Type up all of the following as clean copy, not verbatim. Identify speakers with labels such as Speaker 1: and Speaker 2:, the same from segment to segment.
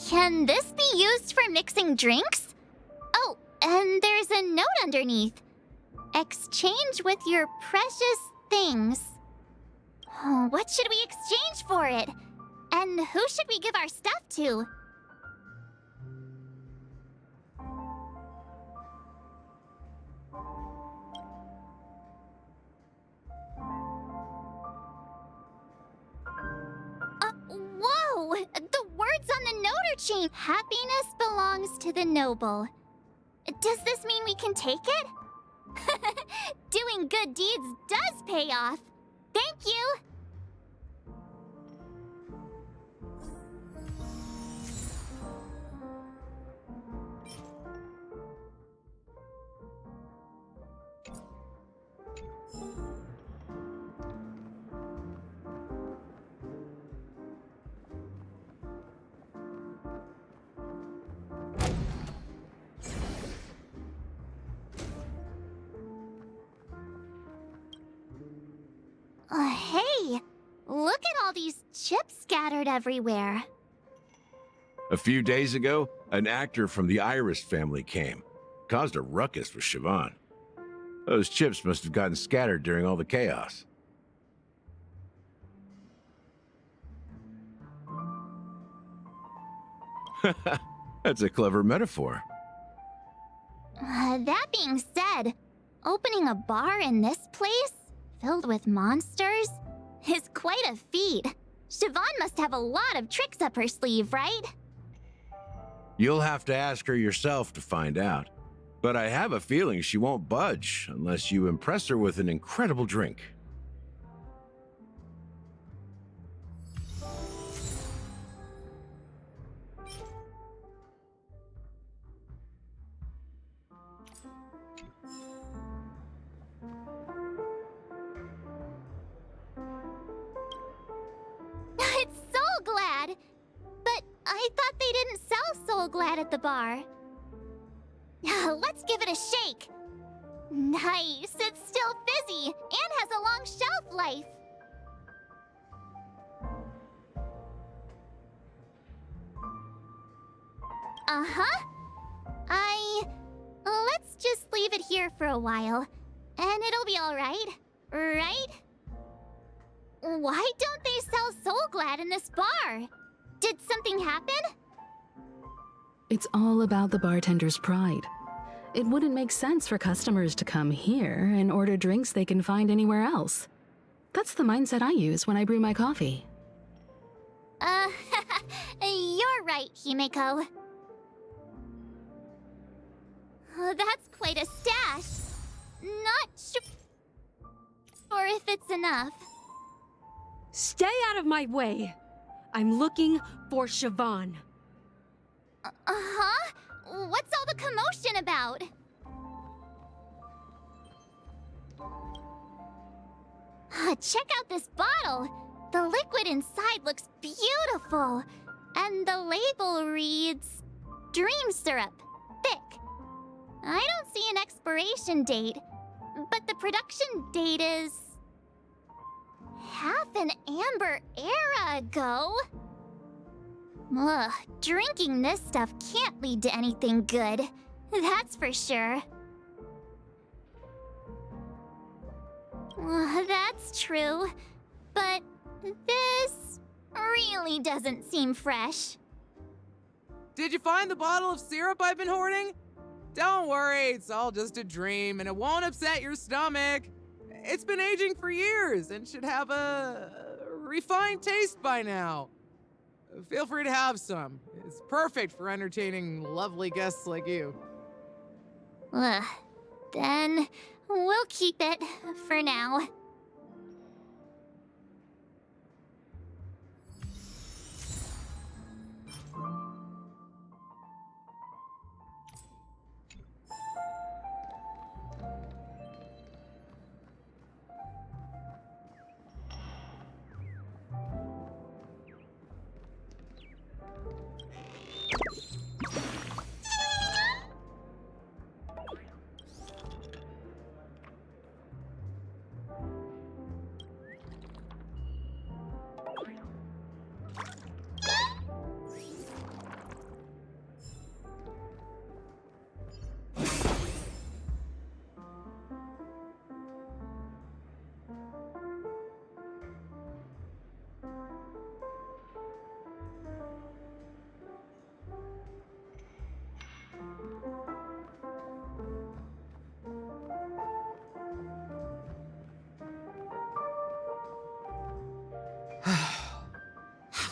Speaker 1: Can this be used for mixing drinks? Oh, and there's a note underneath. Exchange with your precious things. Oh, what should we exchange for it? And who should we give our stuff to? Whoa! The words on the note are changed. Happiness belongs to the noble. Does this mean we can take it? Doing good deeds does pay off. Thank you! Hey! Look at all these chips scattered everywhere.
Speaker 2: A few days ago, an actor from the Iris family came. Caused a ruckus with Siobhan. Those chips must have gotten scattered during all the chaos. That's a clever metaphor.
Speaker 1: That being said, opening a bar in this place, filled with monsters, is quite a feat. Siobhan must have a lot of tricks up her sleeve, right?
Speaker 2: You'll have to ask her yourself to find out. But I have a feeling she won't budge unless you impress her with an incredible drink.
Speaker 1: It's Soul Glad! But I thought they didn't sell Soul Glad at the bar. Let's give it a shake. Nice, it's still fizzy and has a long shelf life. Uh-huh. Let's just leave it here for a while, and it'll be all right, right? Why don't they sell Soul Glad in this bar? Did something happen?
Speaker 3: It's all about the bartender's pride. It wouldn't make sense for customers to come here and order drinks they can find anywhere else. That's the mindset I use when I brew my coffee.
Speaker 1: You're right, Himeko. That's quite a stash. Not sure if it's enough.
Speaker 4: Stay out of my way. I'm looking for Siobhan.
Speaker 1: Uh-huh? What's all the commotion about? Check out this bottle. The liquid inside looks beautiful. And the label reads, Dream Syrup, thick. I don't see an expiration date, but the production date is half an amber era ago. Ugh, drinking this stuff can't lead to anything good. That's for sure. That's true. But this really doesn't seem fresh.
Speaker 5: Did you find the bottle of syrup I've been hoarding? Don't worry, it's all just a dream and it won't upset your stomach. It's been aging for years and should have a refined taste by now. Feel free to have some. It's perfect for entertaining lovely guests like you.
Speaker 1: Then we'll keep it for now.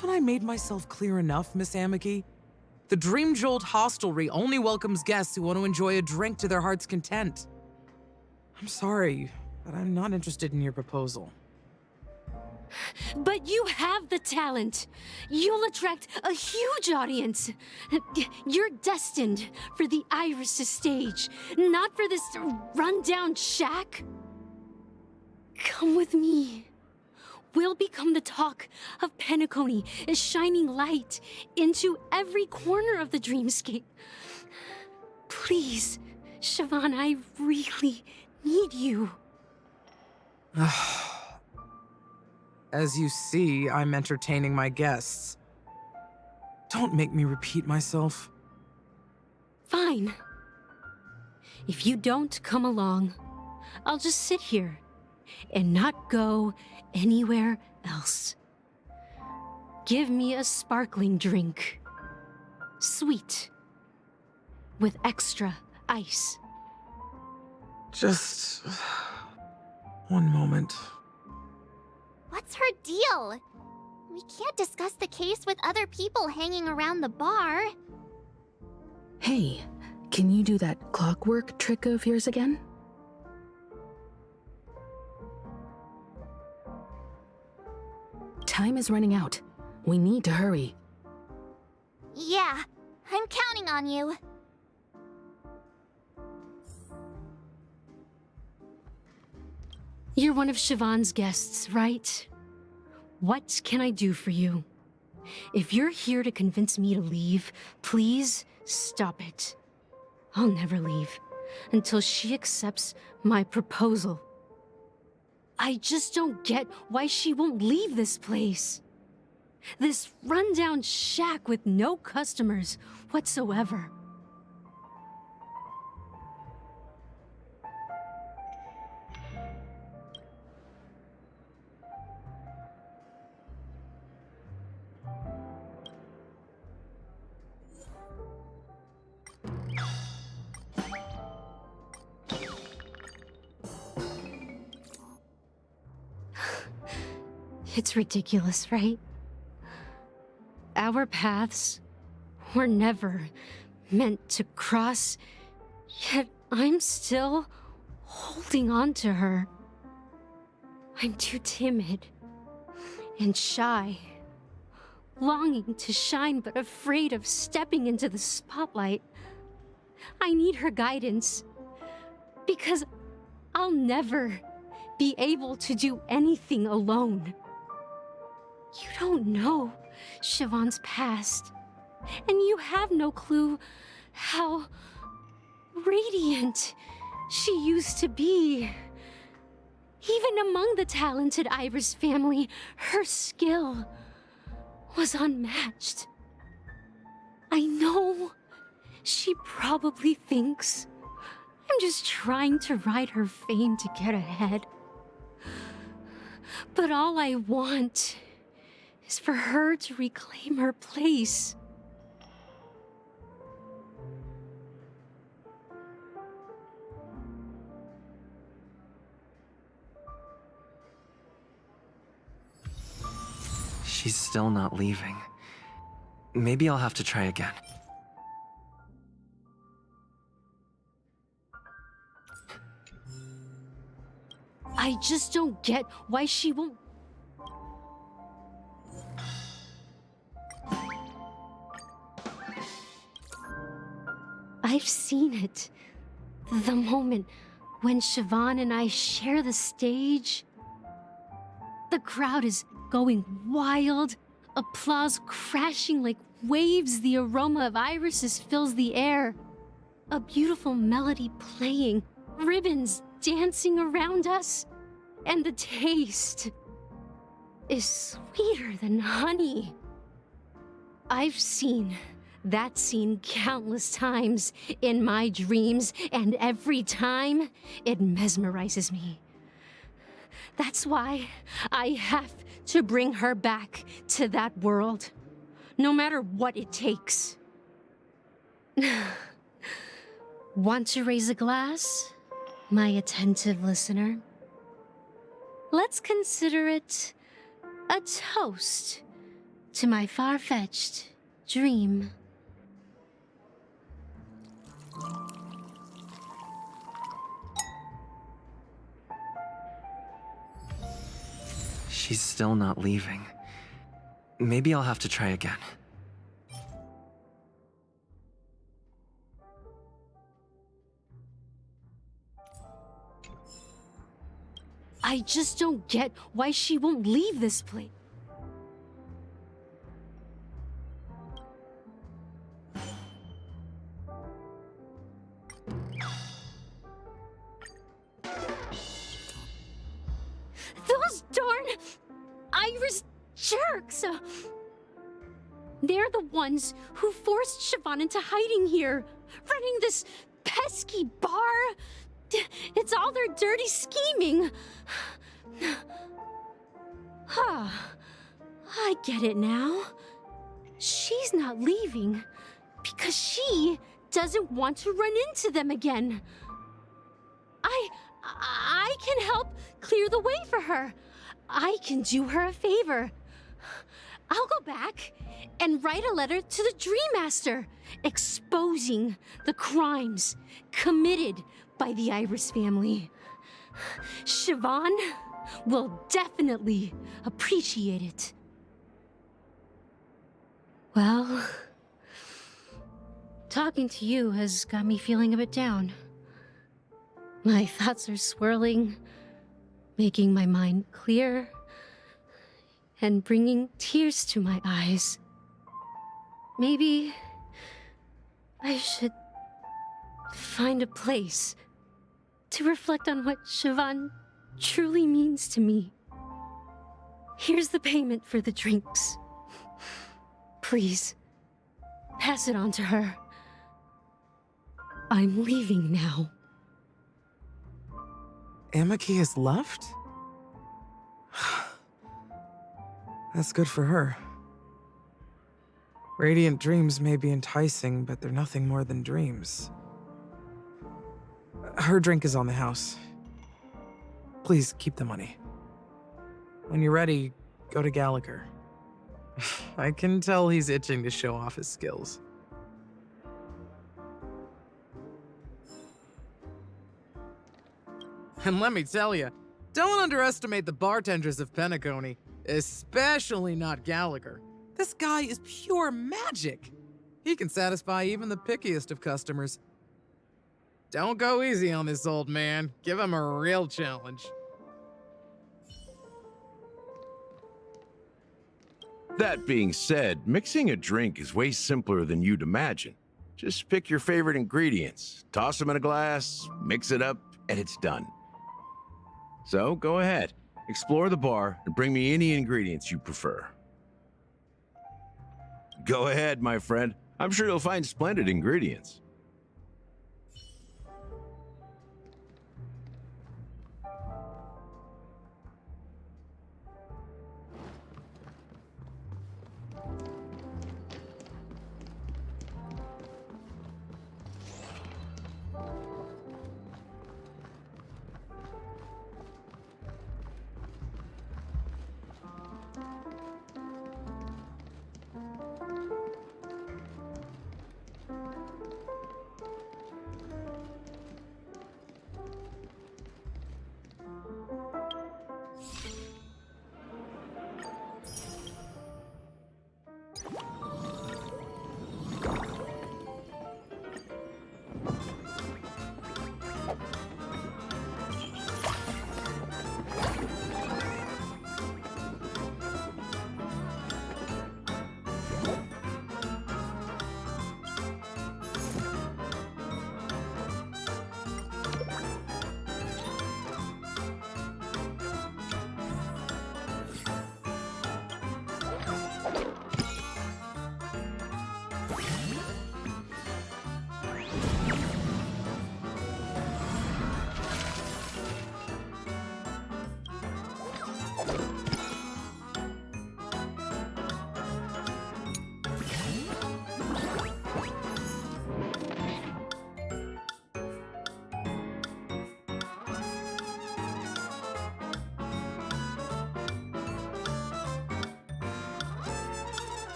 Speaker 5: Haven't I made myself clear enough, Miss Amiki? The Dream Jolt hostelry only welcomes guests who want to enjoy a drink to their heart's content. I'm sorry, but I'm not interested in your proposal.
Speaker 4: But you have the talent. You'll attract a huge audience. You're destined for the Iris' stage, not for this rundown shack. Come with me. We'll become the talk of Penacony, shining light into every corner of the dreamscape. Please, Siobhan, I really need you.
Speaker 5: As you see, I'm entertaining my guests. Don't make me repeat myself.
Speaker 4: Fine. If you don't come along, I'll just sit here and not go anywhere else. Give me a sparkling drink. Sweet. With extra ice.
Speaker 5: Just one moment.
Speaker 1: What's her deal? We can't discuss the case with other people hanging around the bar.
Speaker 3: Hey, can you do that clockwork trick of yours again? Time is running out. We need to hurry.
Speaker 1: Yeah, I'm counting on you.
Speaker 4: You're one of Siobhan's guests, right? What can I do for you? If you're here to convince me to leave, please stop it. I'll never leave until she accepts my proposal. I just don't get why she won't leave this place. This rundown shack with no customers whatsoever. It's ridiculous, right? Our paths were never meant to cross, yet I'm still holding on to her. I'm too timid and shy, longing to shine but afraid of stepping into the spotlight. I need her guidance, because I'll never be able to do anything alone. You don't know Siobhan's past, and you have no clue how radiant she used to be. Even among the talented Iris family, her skill was unmatched. I know she probably thinks I'm just trying to ride her fame to get ahead. But all I want is for her to reclaim her place.
Speaker 6: She's still not leaving. Maybe I'll have to try again.
Speaker 4: I just don't get why she won't. I've seen it. The moment when Siobhan and I share the stage. The crowd is going wild, applause crashing like waves. The aroma of irises fills the air. A beautiful melody playing, ribbons dancing around us, and the taste is sweeter than honey. I've seen that scene countless times in my dreams, and every time it mesmerizes me. That's why I have to bring her back to that world, no matter what it takes. Want to raise a glass, my attentive listener? Let's consider it a toast to my far-fetched dream.
Speaker 6: She's still not leaving. Maybe I'll have to try again.
Speaker 4: I just don't get why she won't leave this place. Those darn Irish jerks! They're the ones who forced Siobhan into hiding here, running this pesky bar. It's all their dirty scheming. I get it now. She's not leaving because she doesn't want to run into them again. I can help clear the way for her. I can do her a favor. I'll go back and write a letter to the Dream Master exposing the crimes committed by the Iris family. Siobhan will definitely appreciate it. Well, talking to you has got me feeling a bit down. My thoughts are swirling, making my mind clear, and bringing tears to my eyes. Maybe I should find a place to reflect on what Siobhan truly means to me. Here's the payment for the drinks. Please, pass it on to her. I'm leaving now.
Speaker 5: Amaki has left? That's good for her. Radiant dreams may be enticing, but they're nothing more than dreams. Her drink is on the house. Please keep the money. When you're ready, go to Gallagher. I can tell he's itching to show off his skills. And let me tell you, don't underestimate the bartenders of Penacony, especially not Gallagher. This guy is pure magic. He can satisfy even the pickiest of customers. Don't go easy on this old man. Give him a real challenge.
Speaker 2: That being said, mixing a drink is way simpler than you'd imagine. Just pick your favorite ingredients, toss them in a glass, mix it up, and it's done. So go ahead, explore the bar, and bring me any ingredients you prefer. Go ahead, my friend. I'm sure you'll find splendid ingredients.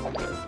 Speaker 1: Wow.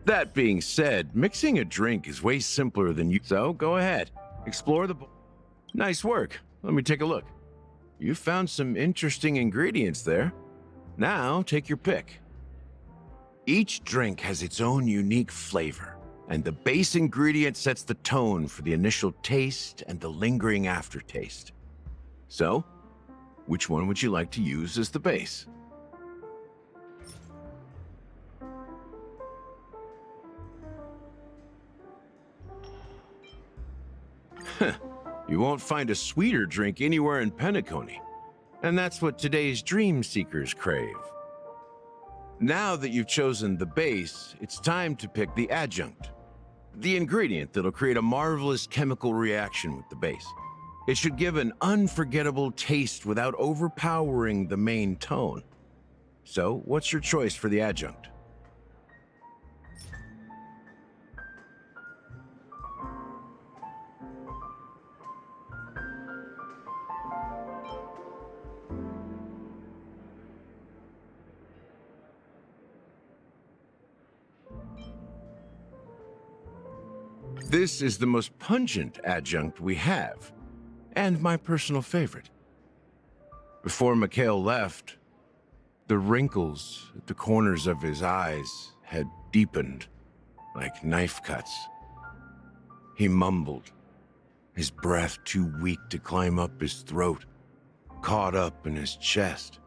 Speaker 2: That being said, mixing a drink is way simpler than you. So go ahead, explore the. Nice work. Let me take a look. You found some interesting ingredients there. Now take your pick. Each drink has its own unique flavor, and the base ingredient sets the tone for the initial taste and the lingering aftertaste. So, which one would you like to use as the base? You won't find a sweeter drink anywhere in Penacony, and that's what today's dream seekers crave. Now that you've chosen the base, it's time to pick the adjunct, the ingredient that'll create a marvelous chemical reaction with the base. It should give an unforgettable taste without overpowering the main tone. So, what's your choice for the adjunct? This is the most pungent adjunct we have, and my personal favorite. Before Mikhail left, the wrinkles at the corners of his eyes had deepened like knife cuts. He mumbled, his breath too weak to climb up his throat, caught up in his chest.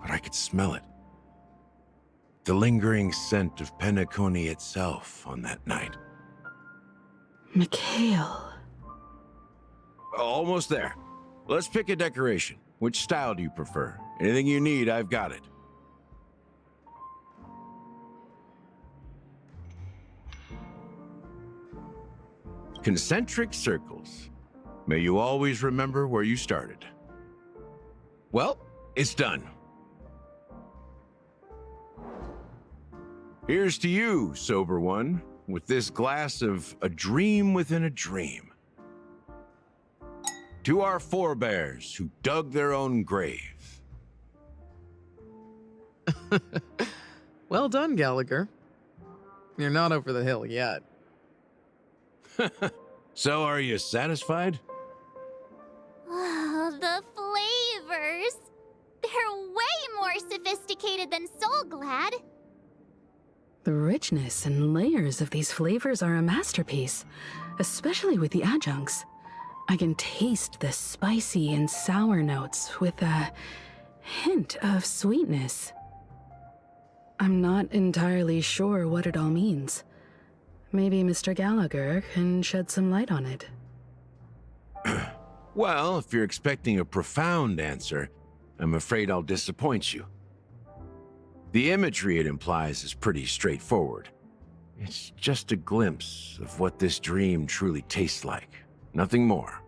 Speaker 2: But I could smell it. The lingering scent of Penacony itself on that night.
Speaker 3: Mikhail.
Speaker 2: Almost there. Let's pick a decoration. Which style do you prefer? Anything you need, I've got it. Concentric circles. May you always remember where you started. Well, it's done. Here's to you, sober one, with this glass of a dream within a dream. To our forebears who dug their own grave.
Speaker 5: Well done, Gallagher. You're not over the hill yet.
Speaker 2: So are you satisfied?
Speaker 1: Oh, the flavors! They're way more sophisticated than Soul Glad.
Speaker 3: The richness and layers of these flavors are a masterpiece, especially with the adjuncts. I can taste the spicy and sour notes with a hint of sweetness. I'm not entirely sure what it all means. Maybe Mr. Gallagher can shed some light on it.
Speaker 2: Well, if you're expecting a profound answer, I'm afraid I'll disappoint you. The imagery it implies is pretty straightforward. It's just a glimpse of what this dream truly tastes like. Nothing more.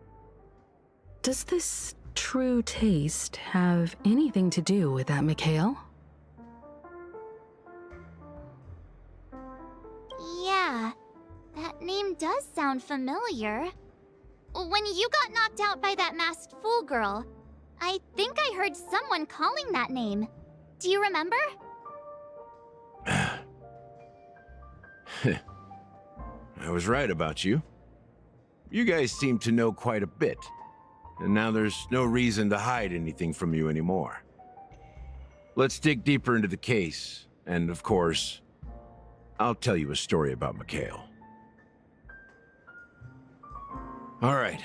Speaker 3: Does this true taste have anything to do with that, Mikhail?
Speaker 1: Yeah, that name does sound familiar. When you got knocked out by that masked fool girl, I think I heard someone calling that name. Do you remember?
Speaker 2: I was right about you. You guys seem to know quite a bit, and now there's no reason to hide anything from you anymore. Let's dig deeper into the case, and of course, I'll tell you a story about Mikhail. All right,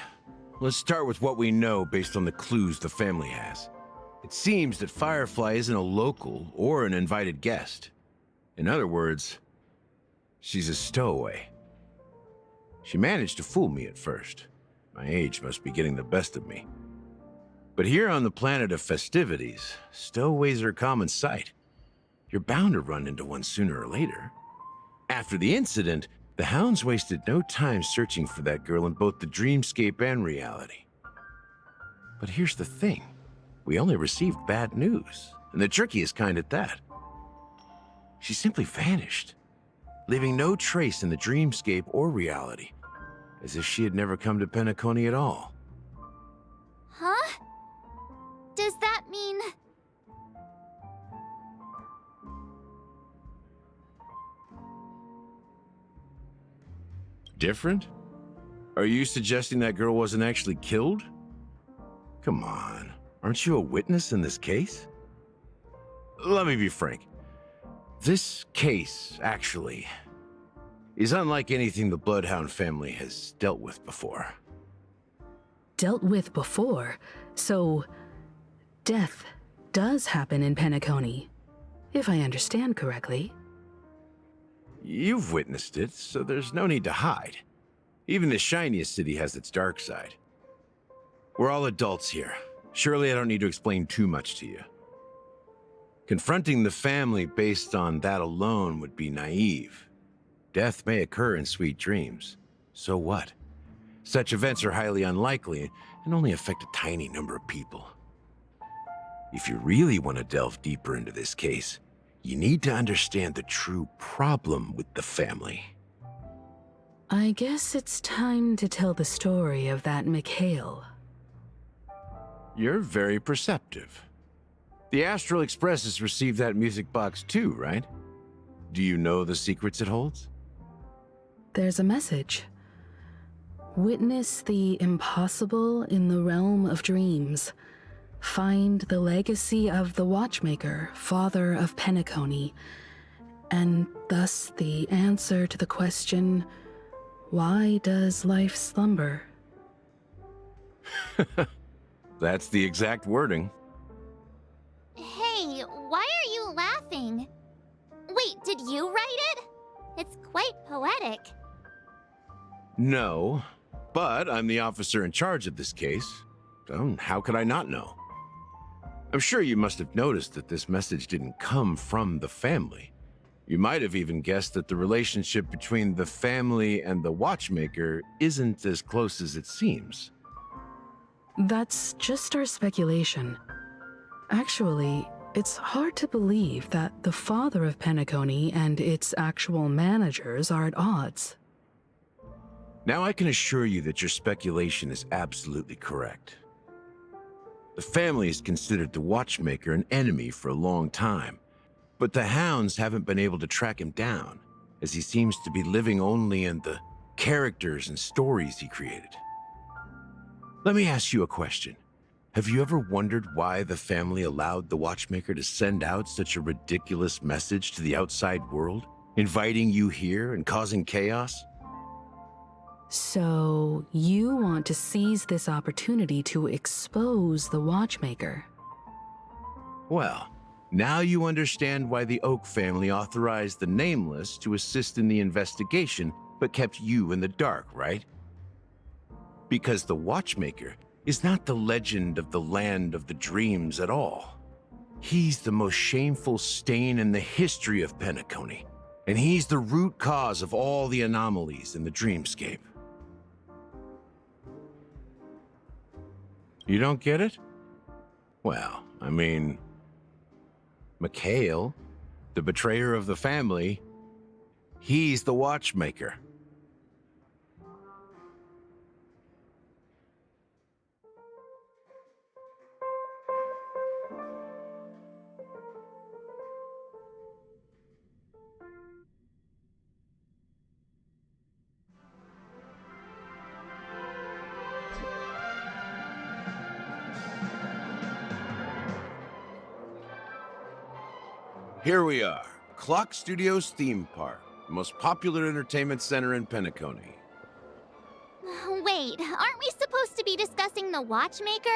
Speaker 2: let's start with what we know based on the clues the family has. It seems that Firefly isn't a local or an invited guest. In other words, she's a stowaway. She managed to fool me at first. My age must be getting the best of me. But here on the planet of festivities, stowaways are a common sight. You're bound to run into one sooner or later. After the incident, the hounds wasted no time searching for that girl in both the dreamscape and reality. But here's the thing. We only received bad news, and the trickiest kind at that. She simply vanished, leaving no trace in the dreamscape or reality, as if she had never come to Penacony at all.
Speaker 1: Huh? Does that mean...
Speaker 2: Different? Are you suggesting that girl wasn't actually killed? Come on, aren't you a witness in this case? Let me be frank. This case, actually, is unlike anything the Bloodhound family has dealt with before.
Speaker 3: Dealt with before, so death does happen in Penacony, if I understand correctly.
Speaker 2: You've witnessed it, so there's no need to hide. Even the shiniest city has its dark side. We're all adults here. Surely I don't need to explain too much to you. Confronting the family based on that alone would be naive. Death may occur in sweet dreams. So what? Such events are highly unlikely and only affect a tiny number of people. If you really want to delve deeper into this case, you need to understand the true problem with the family.
Speaker 3: I guess it's time to tell the story of that Mikhail.
Speaker 2: You're very perceptive. The Astral Express has received that music box too, right? Do you know the secrets it holds?
Speaker 3: There's a message. Witness the impossible in the realm of dreams. Find the legacy of the Watchmaker, father of Penacony, and thus the answer to the question, why does life slumber?
Speaker 2: That's the exact wording.
Speaker 1: Hey, why are you laughing? Wait, did you write it? It's quite poetic.
Speaker 2: No, but I'm the officer in charge of this case. So how could I not know? I'm sure you must have noticed that this message didn't come from the family. You might have even guessed that the relationship between the family and the Watchmaker isn't as close as it seems.
Speaker 3: That's just our speculation. Actually, it's hard to believe that the father of Penacony and its actual managers are at odds.
Speaker 2: Now I can assure you that your speculation is absolutely correct. The family has considered the Watchmaker an enemy for a long time, but the hounds haven't been able to track him down, as he seems to be living only in the characters and stories he created. Let me ask you a question. Have you ever wondered why the family allowed the Watchmaker to send out such a ridiculous message to the outside world, inviting you here and causing chaos?
Speaker 3: So, you want to seize this opportunity to expose the Watchmaker?
Speaker 2: Well, now you understand why the Oak family authorized the Nameless to assist in the investigation, but kept you in the dark, right? Because the Watchmaker is not the legend of the land of the dreams at all. He's the most shameful stain in the history of Penacony, and he's the root cause of all the anomalies in the dreamscape. You don't get it? Well, I mean, Mikhail, the betrayer of the family, he's the Watchmaker. Here we are, Clock Studios Theme Park, the most popular entertainment center in Penacony.
Speaker 1: Wait, aren't we supposed to be discussing the Watchmaker?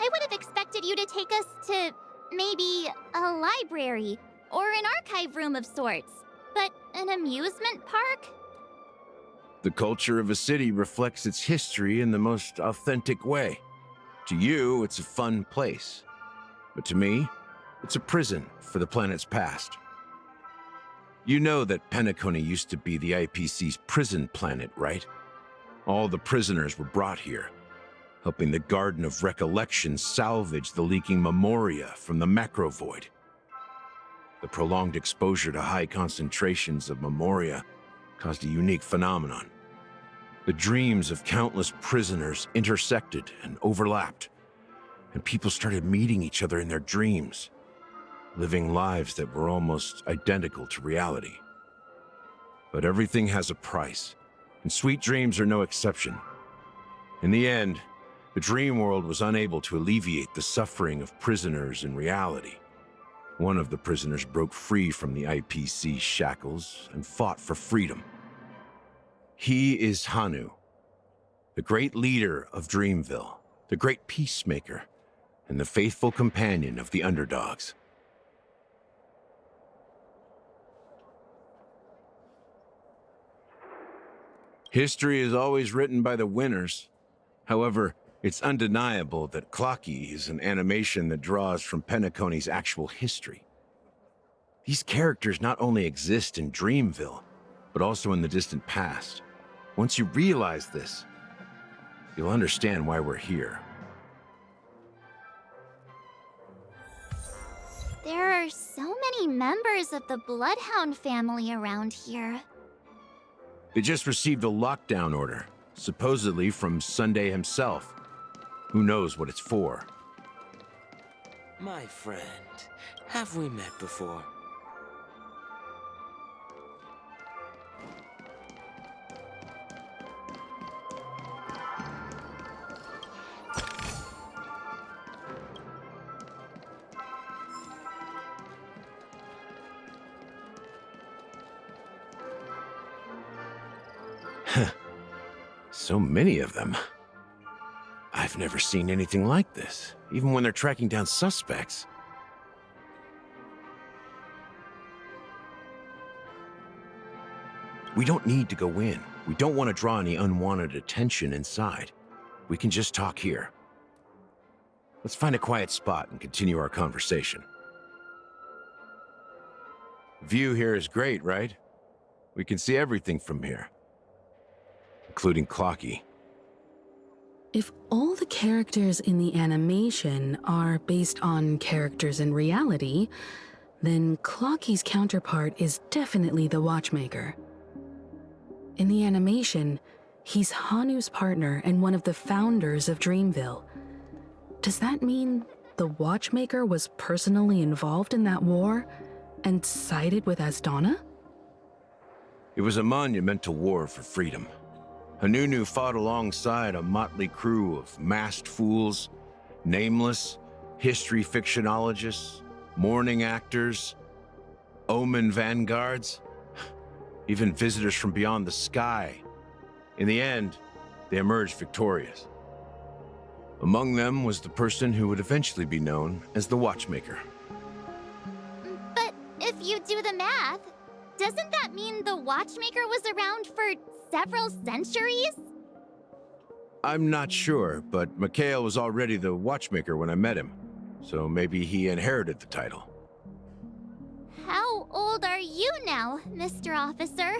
Speaker 1: I would have expected you to take us to maybe a library or an archive room of sorts. But an amusement park?
Speaker 2: The culture of a city reflects its history in the most authentic way. To you, it's a fun place. But to me, it's a prison for the planet's past. You know that Penacony used to be the IPC's prison planet, right? All the prisoners were brought here, helping the Garden of Recollection salvage the leaking memoria from the macro void. The prolonged exposure to high concentrations of memoria caused a unique phenomenon. The dreams of countless prisoners intersected and overlapped, and people started meeting each other in their dreams, living lives that were almost identical to reality. But everything has a price, and sweet dreams are no exception. In the end, the dream world was unable to alleviate the suffering of prisoners in reality. One of the prisoners broke free from the IPC shackles and fought for freedom. He is Hanu, the great leader of Dreamville, the great peacemaker, and the faithful companion of the underdogs. History is always written by the winners. However, it's undeniable that Clocky is an animation that draws from Penacony's actual history. These characters not only exist in Dreamville, but also in the distant past. Once you realize this, you'll understand why we're here.
Speaker 1: There are so many members of the Bloodhound family around here.
Speaker 2: They just received a lockdown order, supposedly from Sunday himself. Who knows what it's for?
Speaker 7: My friend, have we met before?
Speaker 2: So many of them. I've never seen anything like this, even when they're tracking down suspects. We don't need to go in. We don't want to draw any unwanted attention inside. We can just talk here. Let's find a quiet spot and continue our conversation. View here is great, right? We can see everything from here, including Clocky.
Speaker 3: If all the characters in the animation are based on characters in reality, then Clocky's counterpart is definitely the Watchmaker. In the animation, he's Hanu's partner and one of the founders of Dreamville. Does that mean the Watchmaker was personally involved in that war and sided with Asdana?
Speaker 2: It was a monumental war for freedom. Hanunu fought alongside a motley crew of masked fools, nameless, history fictionologists, mourning actors, omen vanguards, even visitors from beyond the sky. In the end, they emerged victorious. Among them was the person who would eventually be known as the Watchmaker.
Speaker 1: But if you do the math, doesn't that mean the Watchmaker was around for several centuries?
Speaker 2: I'm not sure, but Mikhail was already the Watchmaker when I met him, so maybe he inherited the title.
Speaker 1: How old are you now, Mr. Officer?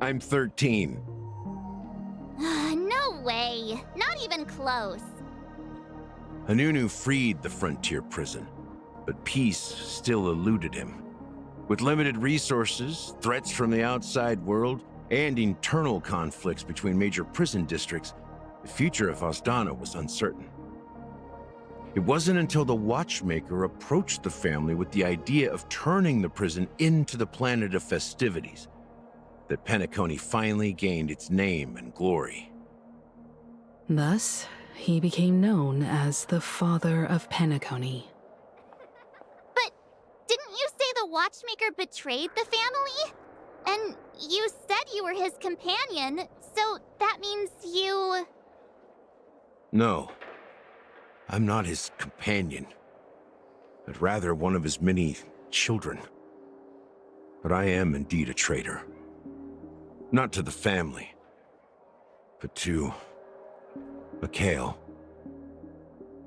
Speaker 2: I'm 13.
Speaker 1: No way. Not even close.
Speaker 2: Hanunu freed the frontier prison, but peace still eluded him. With limited resources, threats from the outside world, and internal conflicts between major prison districts, the future of Asdana was uncertain. It wasn't until the Watchmaker approached the family with the idea of turning the prison into the planet of festivities that Penacony finally gained its name and glory.
Speaker 3: Thus, he became known as the Father of Penacony.
Speaker 1: But didn't you say the Watchmaker betrayed the family? And you said you were his companion, so that means you...
Speaker 2: No, I'm not his companion, but rather one of his many children. But I am indeed a traitor. Not to the family, but to Mikhail.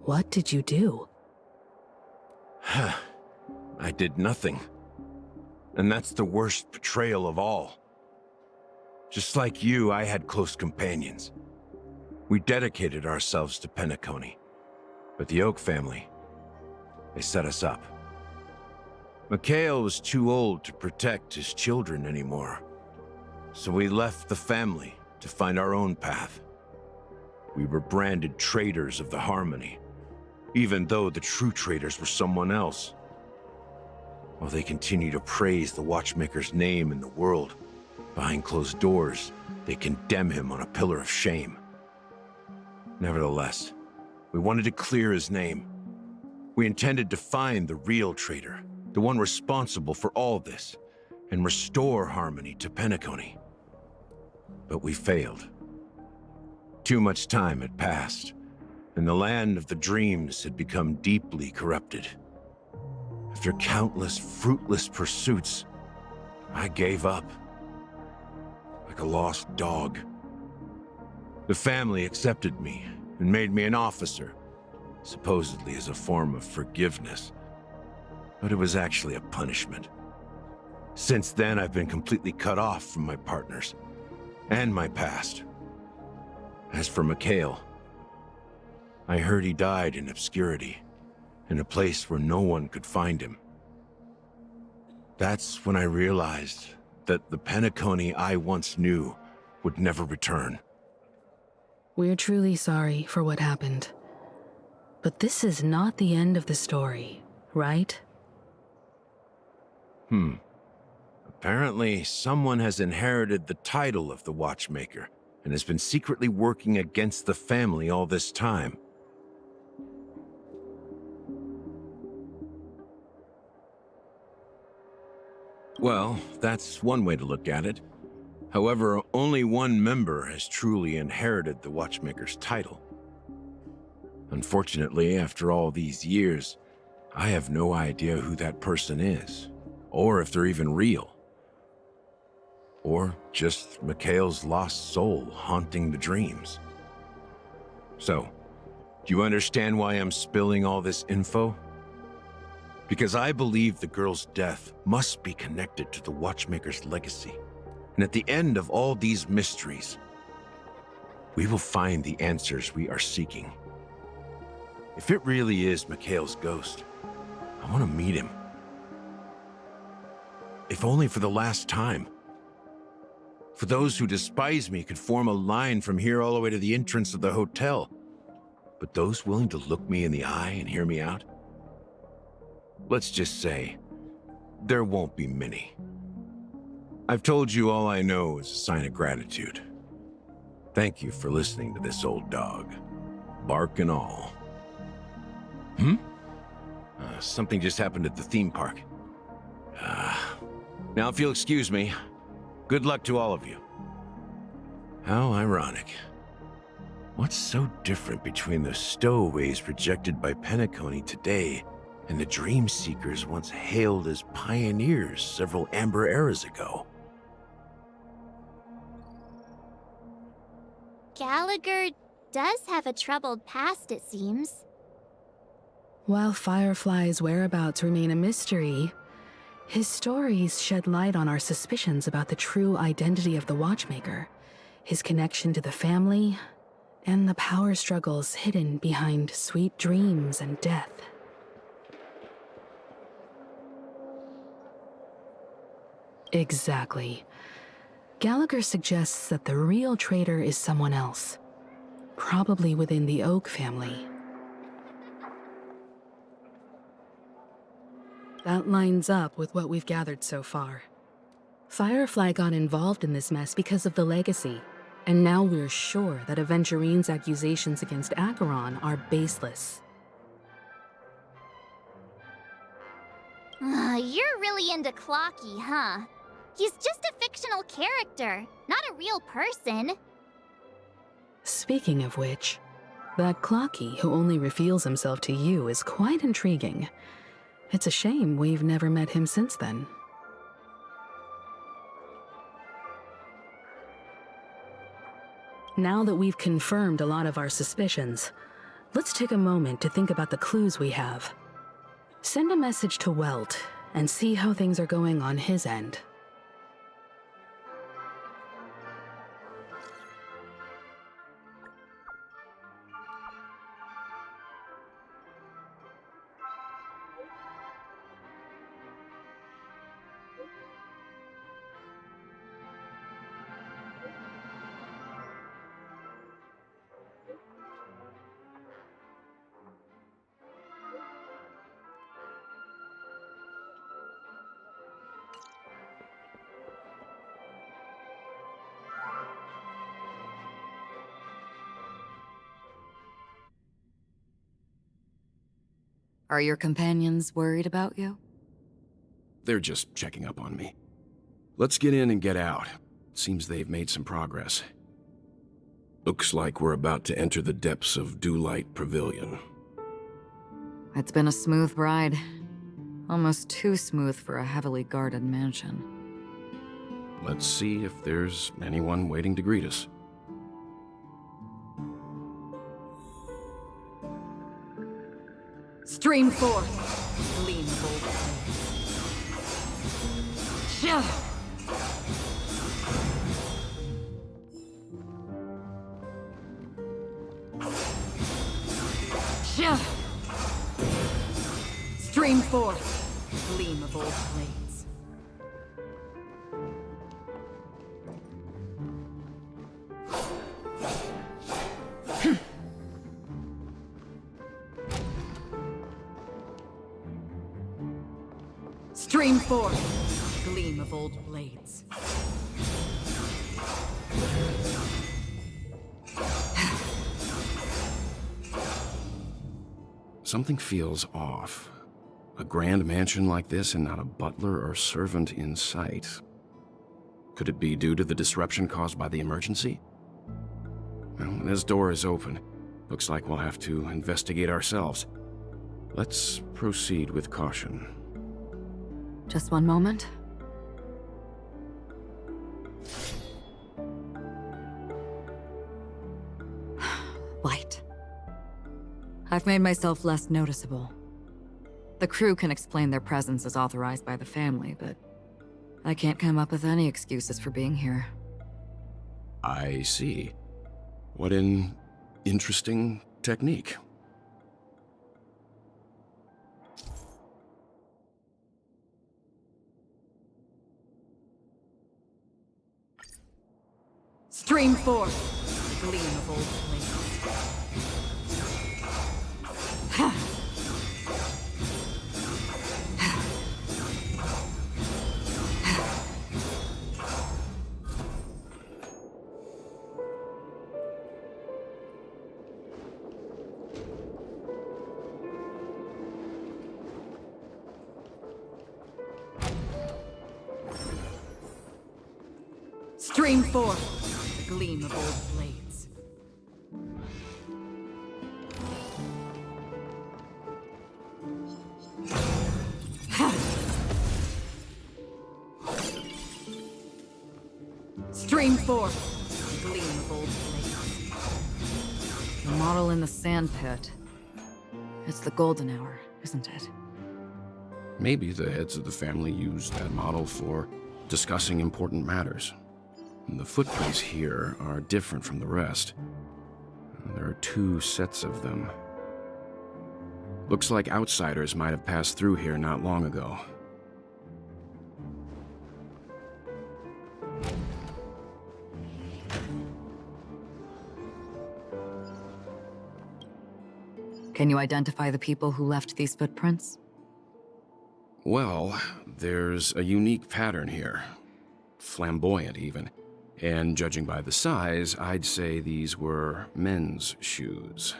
Speaker 3: What did you do?
Speaker 2: I did nothing. And that's the worst betrayal of all. Just like you, I had close companions. We dedicated ourselves to Penacony. But the Oak family, they set us up. Mikhail was too old to protect his children anymore. So we left the family to find our own path. We were branded traitors of the Harmony, even though the true traitors were someone else. while they continue to praise the watchmaker's name in the world, behind closed doors, they condemn him on a pillar of shame. Nevertheless, we wanted to clear his name. We intended to find the real traitor, the one responsible for all this, and restore harmony to Penacony. But we failed. Too much time had passed, and the land of the dreams had become deeply corrupted. After countless fruitless pursuits, I gave up, like a lost dog. The family accepted me and made me an officer, supposedly as a form of forgiveness. But it was actually a punishment. Since then, I've been completely cut off from my partners and my past. As for Mikhail, I heard he died in obscurity, in a place where no one could find him. That's when I realized that the Penacony I once knew would never return.
Speaker 3: We're truly sorry for what happened. But this is not the end of the story, right?
Speaker 2: Apparently, someone has inherited the title of the Watchmaker and has been secretly working against the family all this time. Well, that's one way to look at it. However, only one member has truly inherited the Watchmaker's title. Unfortunately, after all these years, I have no idea who that person is, or if they're even real. Or just Mikhail's lost soul haunting the dreams. So, do you understand why I'm spilling all this info? Because I believe the girl's death must be connected to the Watchmaker's legacy. And at the end of all these mysteries, we will find the answers we are seeking. If it really is Mikhail's ghost, I want to meet him. If only for the last time. For those who despise me could form a line from here all the way to the entrance of the hotel. But those willing to look me in the eye and hear me out? Let's just say, there won't be many. I've told you all I know is a sign of gratitude. Thank you for listening to this old dog. Bark and all. Something just happened at the theme park. Now if you'll excuse me, good luck to all of you. How ironic. What's so different between the stowaways rejected by Penacony today and the dream seekers once hailed as pioneers several amber eras ago?
Speaker 1: Gallagher does have a troubled past, it seems.
Speaker 3: While Firefly's whereabouts remain a mystery, his stories shed light on our suspicions about the true identity of the Watchmaker, his connection to the family, and the power struggles hidden behind sweet dreams and death. Exactly. Gallagher suggests that the real traitor is someone else, probably within the Oak family. That lines up with what we've gathered so far. Firefly got involved in this mess because of the legacy, and now we're sure that Aventurine's accusations against Acheron are baseless.
Speaker 1: You're really into Clocky, huh? He's just a fictional character, not a real person.
Speaker 3: Speaking of which, that Clocky who only reveals himself to you is quite intriguing. It's a shame we've never met him since then. Now that we've confirmed a lot of our suspicions, let's take a moment to think about the clues we have. Send a message to Welt and see how things are going on his end.
Speaker 8: Are your companions worried about you?
Speaker 9: They're just checking up on me. Let's get in and get out. Seems they've made some progress. Looks like we're about to enter the depths of Dewlight Pavilion.
Speaker 8: It's been a smooth ride. Almost too smooth for a heavily guarded mansion.
Speaker 9: Let's see if there's anyone waiting to greet us.
Speaker 8: Stream forth, gleam bold. Stream forth, gleam of old blades. Stream forth, gleam of old blades.
Speaker 9: Something feels off. A grand mansion like this and not a butler or servant in sight. Could it be due to the disruption caused by the emergency? Well, this door is open. Looks like we'll have to investigate ourselves. Let's proceed with caution.
Speaker 8: Just one moment. Light. I've made myself less noticeable. The crew can explain their presence as authorized by the family, but I can't come up with any excuses for being here.
Speaker 9: I see. What an interesting technique.
Speaker 8: Stream forth, gleam of old blades. Stream forth, the gleam of old blades. Stream forth, the gleam of old blades. The model in the sand pit. It's the golden hour, isn't it?
Speaker 9: Maybe the heads of the family used that model for discussing important matters. The footprints here are different from the rest. There are 2 sets of them. Looks like outsiders might have passed through here not long ago.
Speaker 8: Can you identify the people who left these footprints?
Speaker 9: Well, there's a unique pattern here. Flamboyant, even. And judging by the size, I'd say these were men's shoes.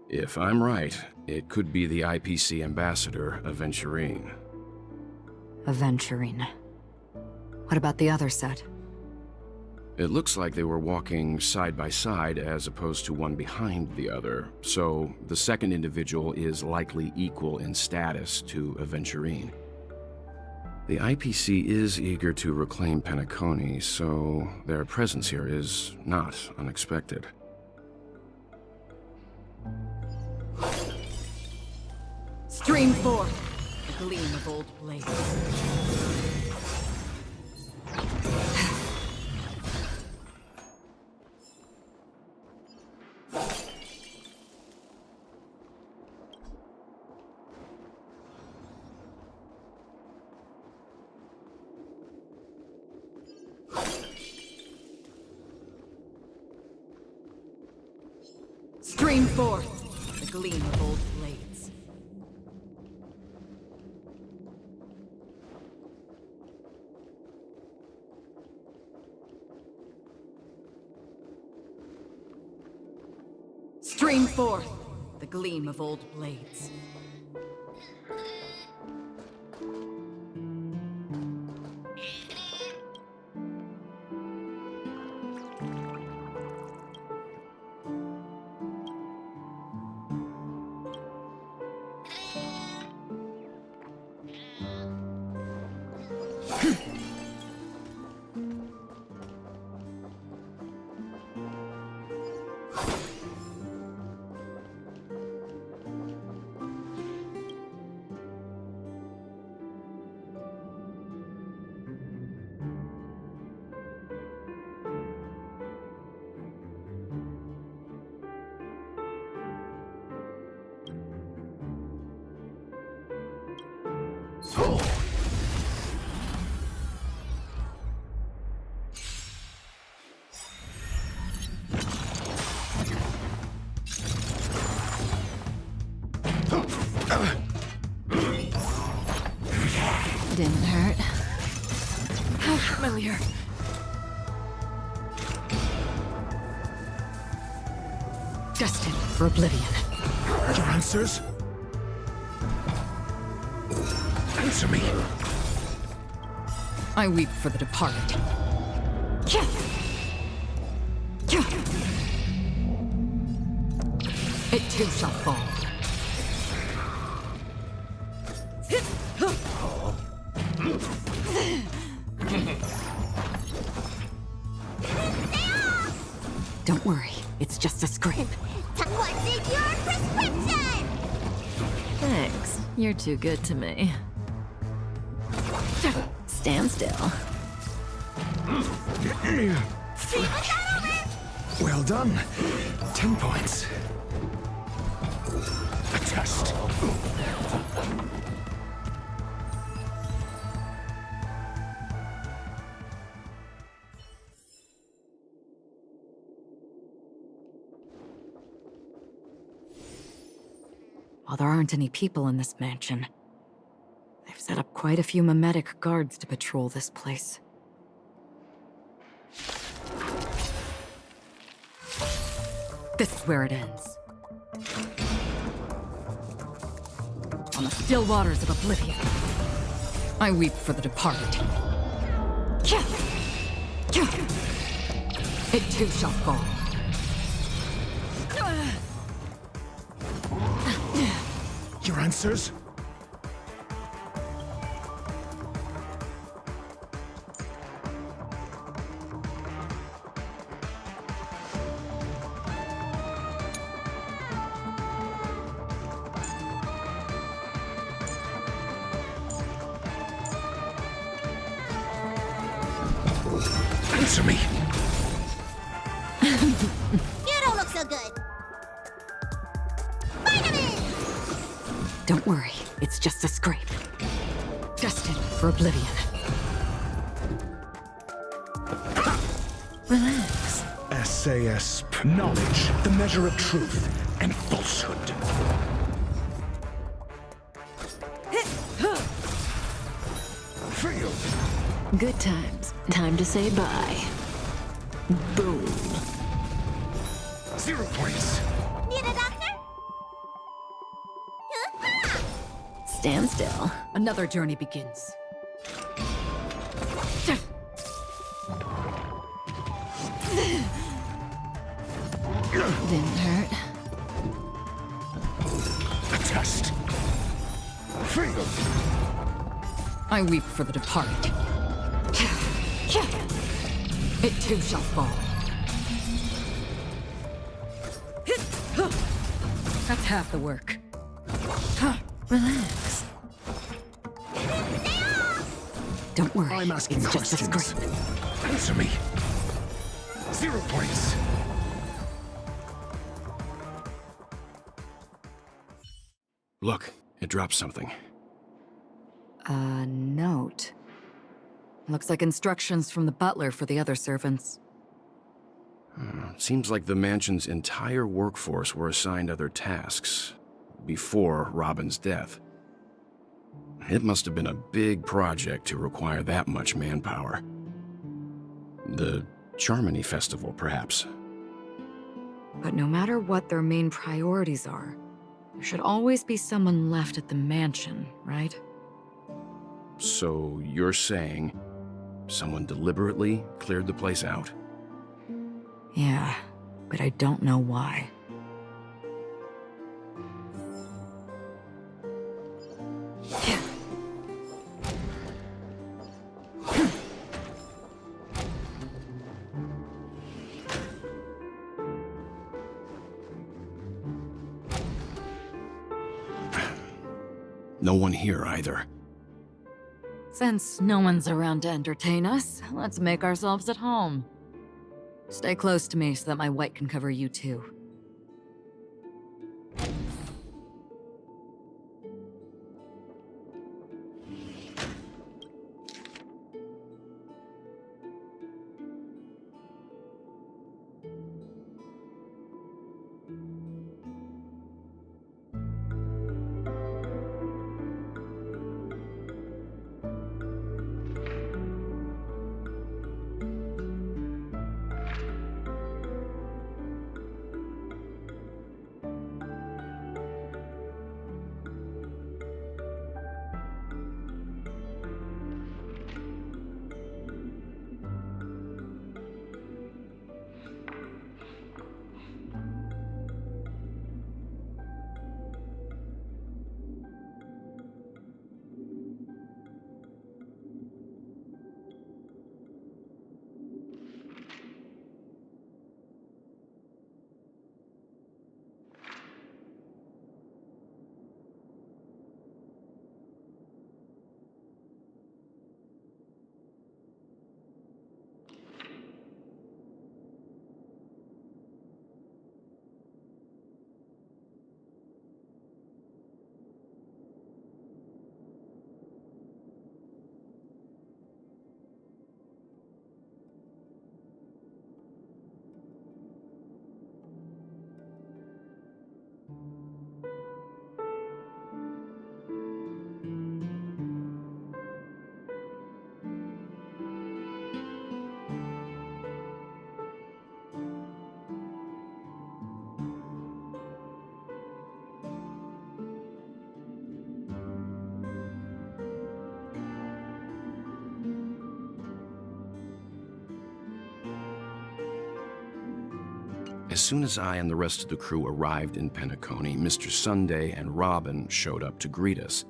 Speaker 9: If I'm right, it could be the IPC ambassador, Aventurine.
Speaker 8: Aventurine. What about the other set?
Speaker 9: It looks like they were walking side by side as opposed to one behind the other, so the second individual is likely equal in status to Aventurine. The IPC is eager to reclaim Penacony, so their presence here is not unexpected.
Speaker 8: Stream forth, the gleam of old blades. Stream forth, the gleam of old blades. Stream forth, the gleam of old blades. Didn't hurt. How familiar. Destined for oblivion.
Speaker 10: Your answers? Answer me.
Speaker 8: I weep for the departed. It too shall fall. Don't worry, it's just a scrape.
Speaker 1: What's in your prescription?
Speaker 11: Thanks. You're too good to me. Stand still.
Speaker 10: Well done. 10 points. A test.
Speaker 8: While there aren't any people in this mansion, they've set up quite a few mimetic guards to patrol this place. This is where it ends. On the still waters of oblivion, I weep for the departed. It too shall fall.
Speaker 10: Your answers? Answer me.
Speaker 1: You don't look so good. Vitamin!
Speaker 8: Don't worry, it's just a scrape. Destined for oblivion.
Speaker 11: Relax.
Speaker 10: SASP. Knowledge, the measure of truth and falsehood. Failed.
Speaker 11: Good times. Time to say bye. Boom.
Speaker 10: 0 points.
Speaker 1: Need a doctor?
Speaker 11: Stand still.
Speaker 8: Another journey begins.
Speaker 11: Didn't hurt.
Speaker 10: A test. Failed.
Speaker 8: I weep for the departed. It too shall fall. That's half the work.
Speaker 11: Relax.
Speaker 8: Don't worry,
Speaker 10: I'm asking
Speaker 8: it's just a
Speaker 10: questions.
Speaker 8: scrape.
Speaker 10: Answer me. 0 points.
Speaker 9: Look, it dropped something.
Speaker 8: A note. Looks like instructions from the butler for the other servants.
Speaker 9: Seems like the mansion's entire workforce were assigned other tasks before Robin's death. It must have been a big project to require that much manpower. The Charmony Festival, perhaps.
Speaker 8: But no matter what their main priorities are, There should always be someone left at the mansion, right?
Speaker 9: So you're saying someone deliberately cleared the place out?
Speaker 8: Yeah, but I don't know why.
Speaker 9: No one here either.
Speaker 8: Since no one's around to entertain us, let's make ourselves at home. Stay close to me so that my white can cover you too.
Speaker 9: As soon as I and the rest of the crew arrived in Penacony, Mr. Sunday and Robin showed up to greet us.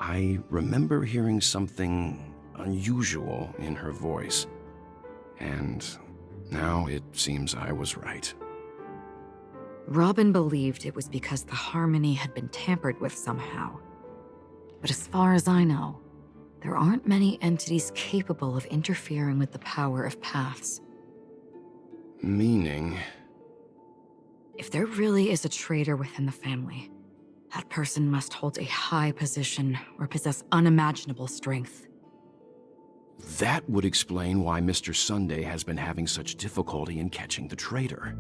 Speaker 9: I remember hearing something unusual in her voice, and now it seems I was right.
Speaker 8: Robin believed it was because the harmony had been tampered with somehow. But as far as I know, there aren't many entities capable of interfering with the power of paths.
Speaker 9: Meaning?
Speaker 8: If there really is a traitor within the family, that person must hold a high position or possess unimaginable strength.
Speaker 9: That would explain why Mr. Sunday has been having such difficulty in catching the traitor.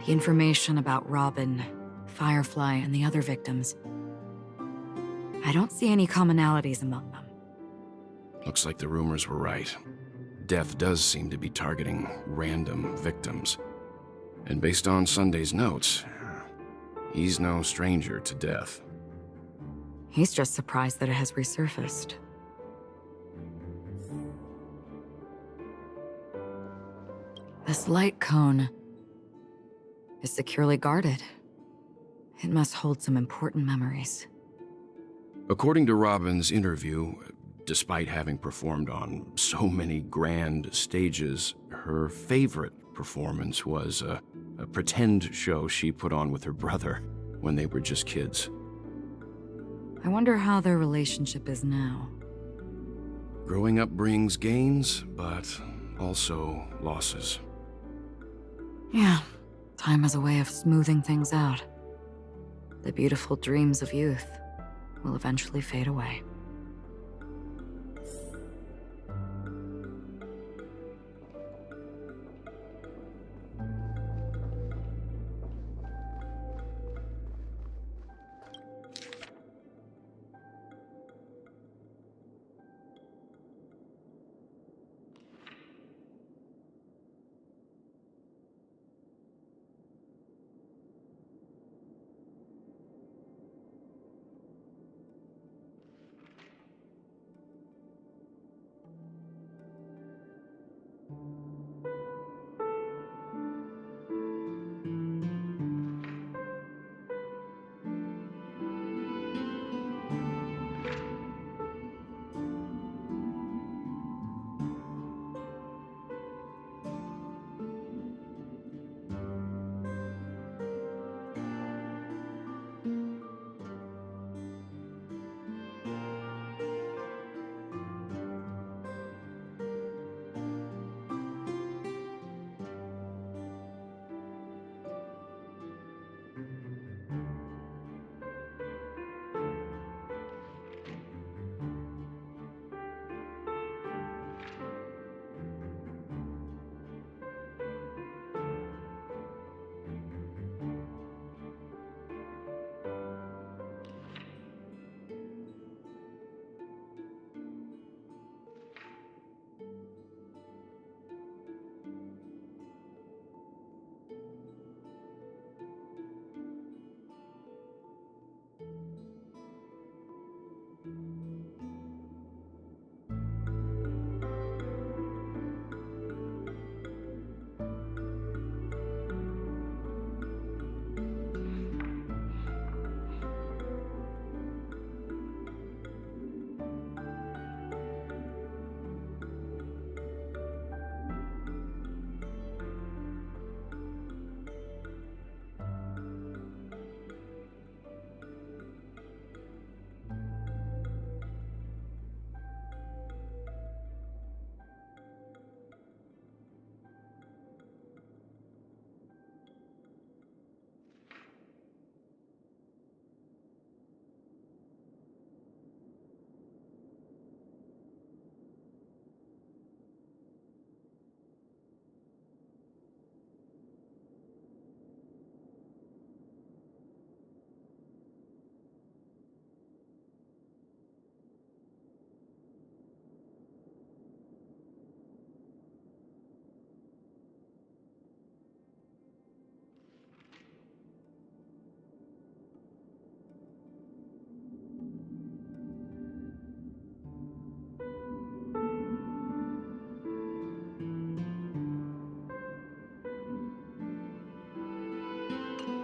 Speaker 8: The information about Robin, Firefly, and the other victims. I don't see any commonalities among them.
Speaker 9: Looks like the rumors were right. Death does seem to be targeting random victims. And based on Sunday's notes, he's no stranger to death.
Speaker 8: He's just surprised that it has resurfaced. This light cone is securely guarded. It must hold some important memories.
Speaker 9: According to Robin's interview, despite having performed on so many grand stages, her favorite performance was a pretend show she put on with her brother when they were just kids.
Speaker 8: I wonder how their relationship is now.
Speaker 9: Growing up brings gains, but also losses.
Speaker 8: Yeah, time has a way of smoothing things out. The beautiful dreams of youth will eventually fade away.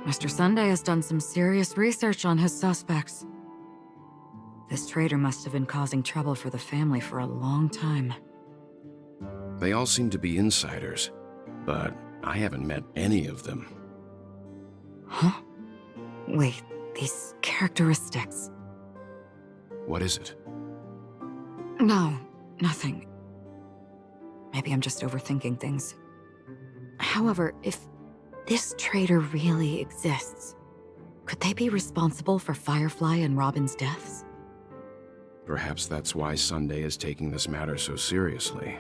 Speaker 8: Mr. Sunday has done some serious research on his suspects. This traitor must have been causing trouble for the family for a long time.
Speaker 9: They all seem to be insiders, but I haven't met any of them.
Speaker 8: Huh? Wait, these characteristics.
Speaker 9: What is it?
Speaker 8: No, nothing. Maybe I'm just overthinking things. However, if this traitor really exists, could they be responsible for Firefly and Robin's deaths?
Speaker 9: Perhaps that's why Sunday is taking this matter so seriously.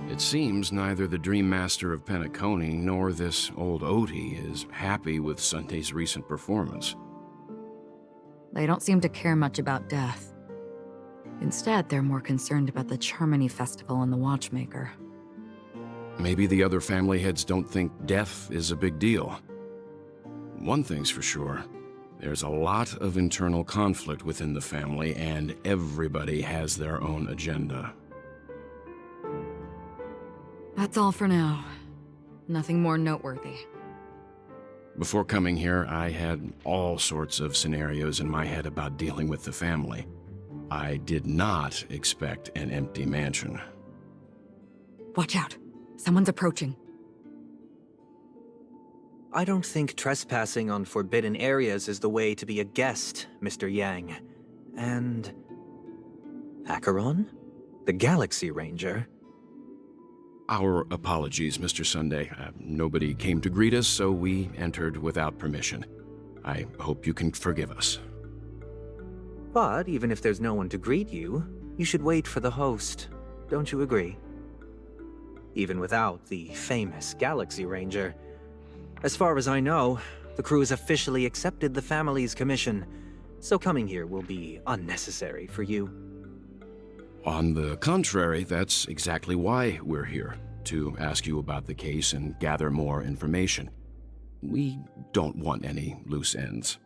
Speaker 9: It seems neither the Dream Master of Penacony nor this old Odie is happy with Sunday's recent performance.
Speaker 8: They don't seem to care much about death. Instead, they're more concerned about the Charmony Festival and the Watchmaker.
Speaker 9: Maybe the other family heads don't think death is a big deal. One thing's for sure. There's a lot of internal conflict within the family, and everybody has their own agenda.
Speaker 8: That's all for now. Nothing more noteworthy.
Speaker 9: Before coming here, I had all sorts of scenarios in my head about dealing with the family. I did not expect an empty mansion.
Speaker 8: Watch out. Someone's approaching.
Speaker 12: I don't think trespassing on forbidden areas is the way to be a guest, Mr. Yang. And... Acheron? The Galaxy Ranger?
Speaker 9: Our apologies, Mr. Sunday. Nobody came to greet us, so we entered without permission. I hope you can forgive us.
Speaker 12: But even if there's no one to greet you, you should wait for the host. Don't you agree? Even without the famous Galaxy Ranger. As far as I know, the crew has officially accepted the family's commission, so coming here will be unnecessary for you.
Speaker 9: On the contrary, that's exactly why we're here, to ask you about the case and gather more information. We don't want any loose ends.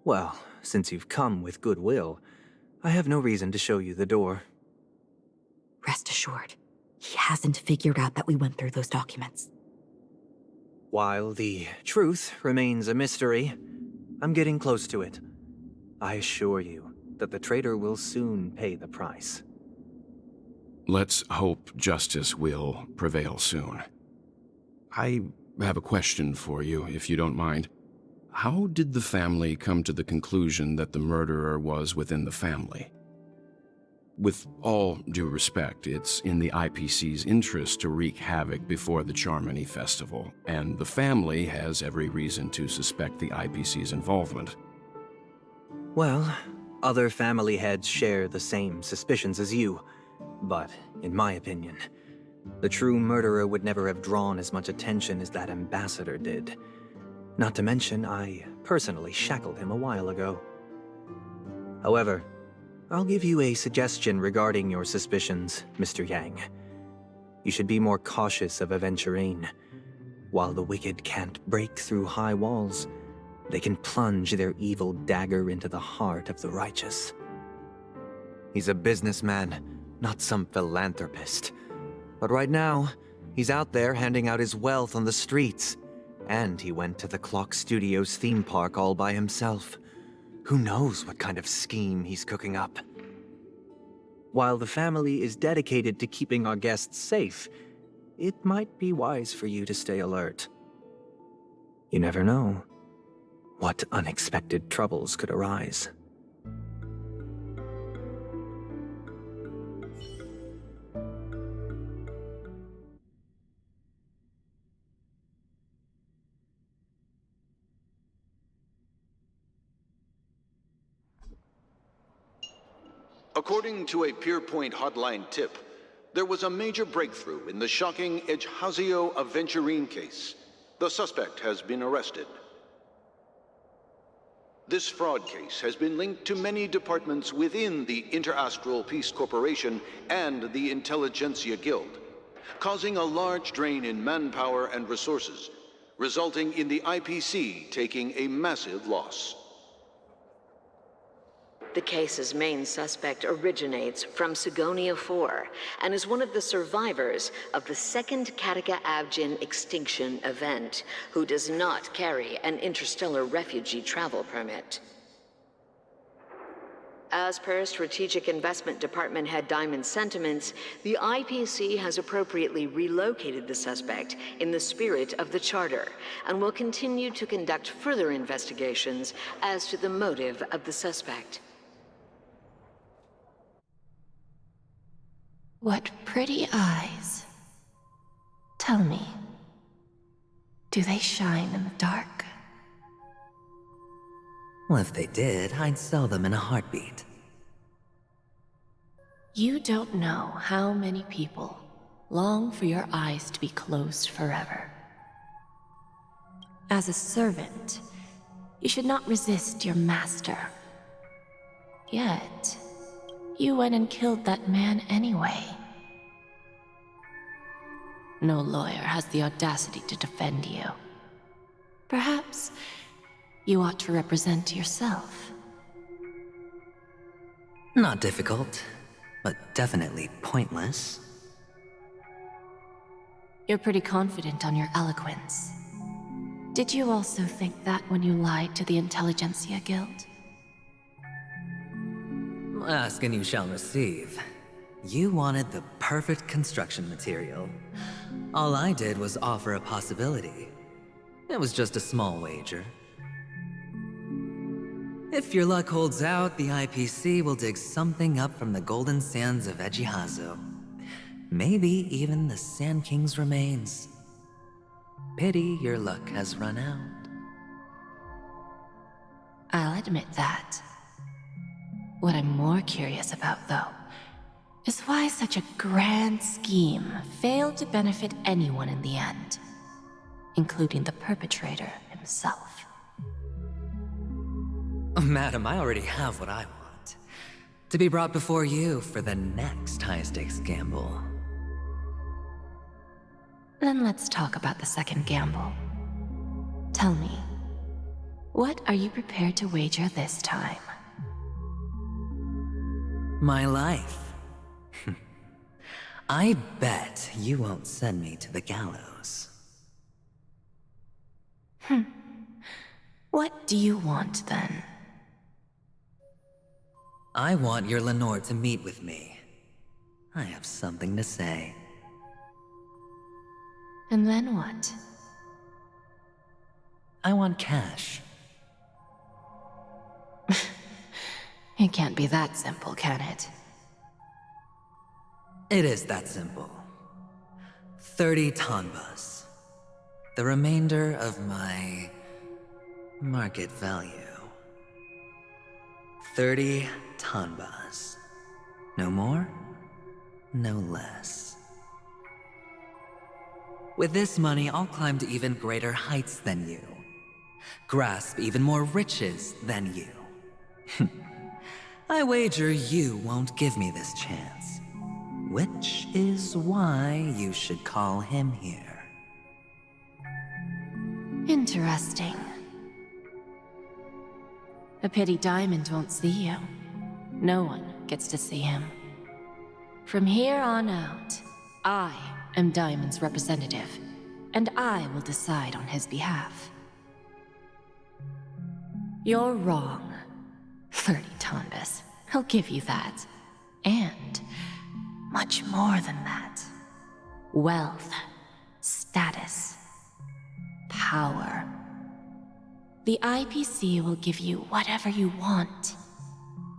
Speaker 12: Well, since you've come with goodwill, I have no reason to show you the door.
Speaker 8: Rest assured, he hasn't figured out that we went through those documents.
Speaker 12: While the truth remains a mystery, I'm getting close to it. I assure you that the traitor will soon pay the price.
Speaker 9: Let's hope justice will prevail soon. I have a question for you, if you don't mind. How did the family come to the conclusion that the murderer was within the family? With all due respect, it's in the IPC's interest to wreak havoc before the Charmony Festival, and the family has every reason to suspect the IPC's involvement.
Speaker 12: Well, other family heads share the same suspicions as you, but in my opinion, the true murderer would never have drawn as much attention as that ambassador did. Not to mention, I personally shackled him a while ago. However, I'll give you a suggestion regarding your suspicions, Mr. Yang. You should be more cautious of Aventurine. While the wicked can't break through high walls, they can plunge their evil dagger into the heart of the righteous. He's a businessman, not some philanthropist. But right now, he's out there handing out his wealth on the streets. And he went to the Clock Studios theme park all by himself. Who knows what kind of scheme he's cooking up? While the family is dedicated to keeping our guests safe, it might be wise for you to stay alert. You never know what unexpected troubles could arise.
Speaker 13: According to a Pierpoint hotline tip, there was a major breakthrough in the shocking Ejhazio Aventurine case. The suspect has been arrested. This fraud case has been linked to many departments within the Interastral Peace Corporation and the Intelligentsia Guild, causing a large drain in manpower and resources, resulting in the IPC taking a massive loss.
Speaker 11: The case's main suspect originates from Sigonia 4 and is one of the survivors of the second Kataka Abjin extinction event, who does not carry an interstellar refugee travel permit. As per Strategic Investment Department Head Diamond's sentiments, the IPC has appropriately relocated the suspect in the spirit of the Charter and will continue to conduct further investigations as to the motive of the suspect.
Speaker 14: What pretty eyes. Tell me, Do they shine in the dark?
Speaker 15: Well, if they did, I'd sell them in a heartbeat.
Speaker 14: You don't know how many people long for your eyes to be closed forever. As a servant, you should not resist your master. Yet, you went and killed that man anyway. No lawyer has the audacity to defend you. Perhaps you ought to represent yourself.
Speaker 15: Not difficult, but definitely pointless.
Speaker 14: You're pretty confident on your eloquence. Did you also think that when you lied to the Intelligentsia Guild?
Speaker 15: Ask and you shall receive. You wanted the perfect construction material. All I did was offer a possibility. It was just a small wager. If your luck holds out, the IPC will dig something up from the golden sands of Ejihazo. Maybe even the Sand King's remains. Pity your luck has run out.
Speaker 14: I'll admit that. What I'm more curious about, though, is why such a grand scheme failed to benefit anyone in the end, including the perpetrator himself.
Speaker 15: Madam, I already have what I want. To be brought before you for the next high-stakes gamble.
Speaker 14: Then let's talk about the second gamble. Tell me, what are you prepared to wager this time?
Speaker 15: My life. I bet you won't send me to the gallows.
Speaker 14: What do you want, then?
Speaker 15: I want your Lenore to meet with me. I have something to say.
Speaker 14: And then what?
Speaker 15: I want cash.
Speaker 14: It can't be that simple, can it?
Speaker 15: It is that simple. 30 tanbas. The remainder of my market value. 30 tanbas. No more, no less. With this money, I'll climb to even greater heights than you. Grasp even more riches than you. I wager you won't give me this chance. Which is why you should call him here.
Speaker 14: Interesting. A pity Diamond won't see you. No one gets to see him. From here on out, I am Diamond's representative, and I will decide on his behalf. You're wrong. 30 tanbas. I'll give you that. And much more than that. Wealth, status, power. The IPC will give you whatever you want,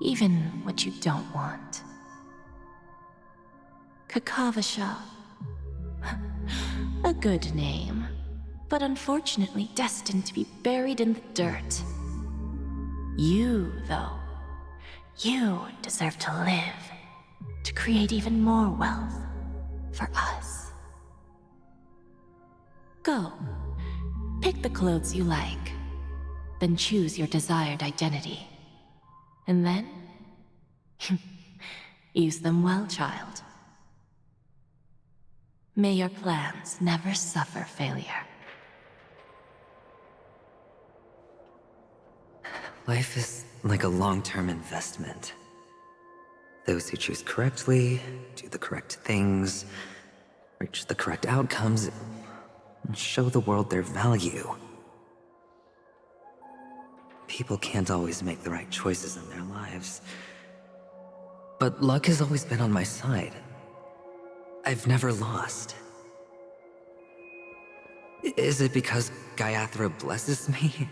Speaker 14: even what you don't want. Kakavasha. A good name, but unfortunately destined to be buried in the dirt. You, though, you deserve to live, to create even more wealth for us. Go, pick the clothes you like, then choose your desired identity. And then, use them well, child. May your plans never suffer failure.
Speaker 15: Life is like a long-term investment. Those who choose correctly, do the correct things, reach the correct outcomes, and show the world their value. People can't always make the right choices in their lives. But luck has always been on my side. I've never lost. Is it because Gaiathra blesses me?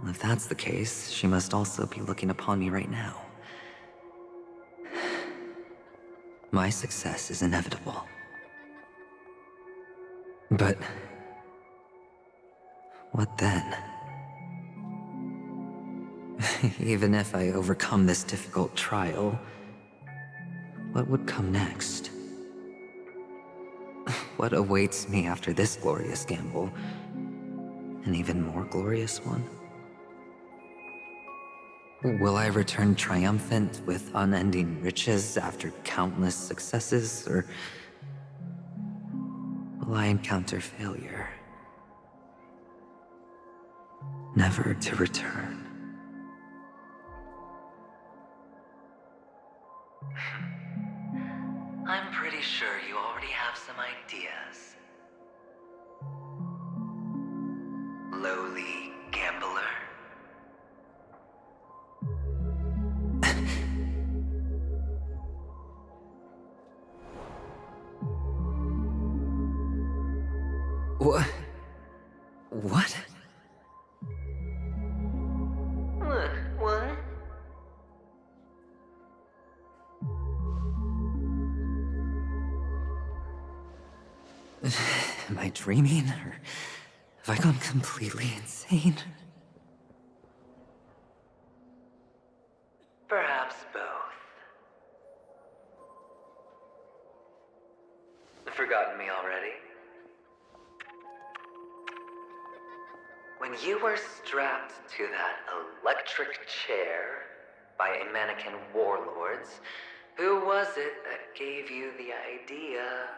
Speaker 15: Well, if that's the case, she must also be looking upon me right now. My success is inevitable. But What then? Even if I overcome this difficult trial, what would come next? What awaits me after this glorious gamble? An even more glorious one? Will I return triumphant with unending riches after countless successes, or will I encounter failure, never to return? I'm pretty sure you already have some ideas. Lowly gambler. What? What? What? Am I dreaming, or have I gone completely insane? Perhaps both. Forgotten me already? When you were strapped to that electric chair by a mannequin warlords, who was it that gave you the idea?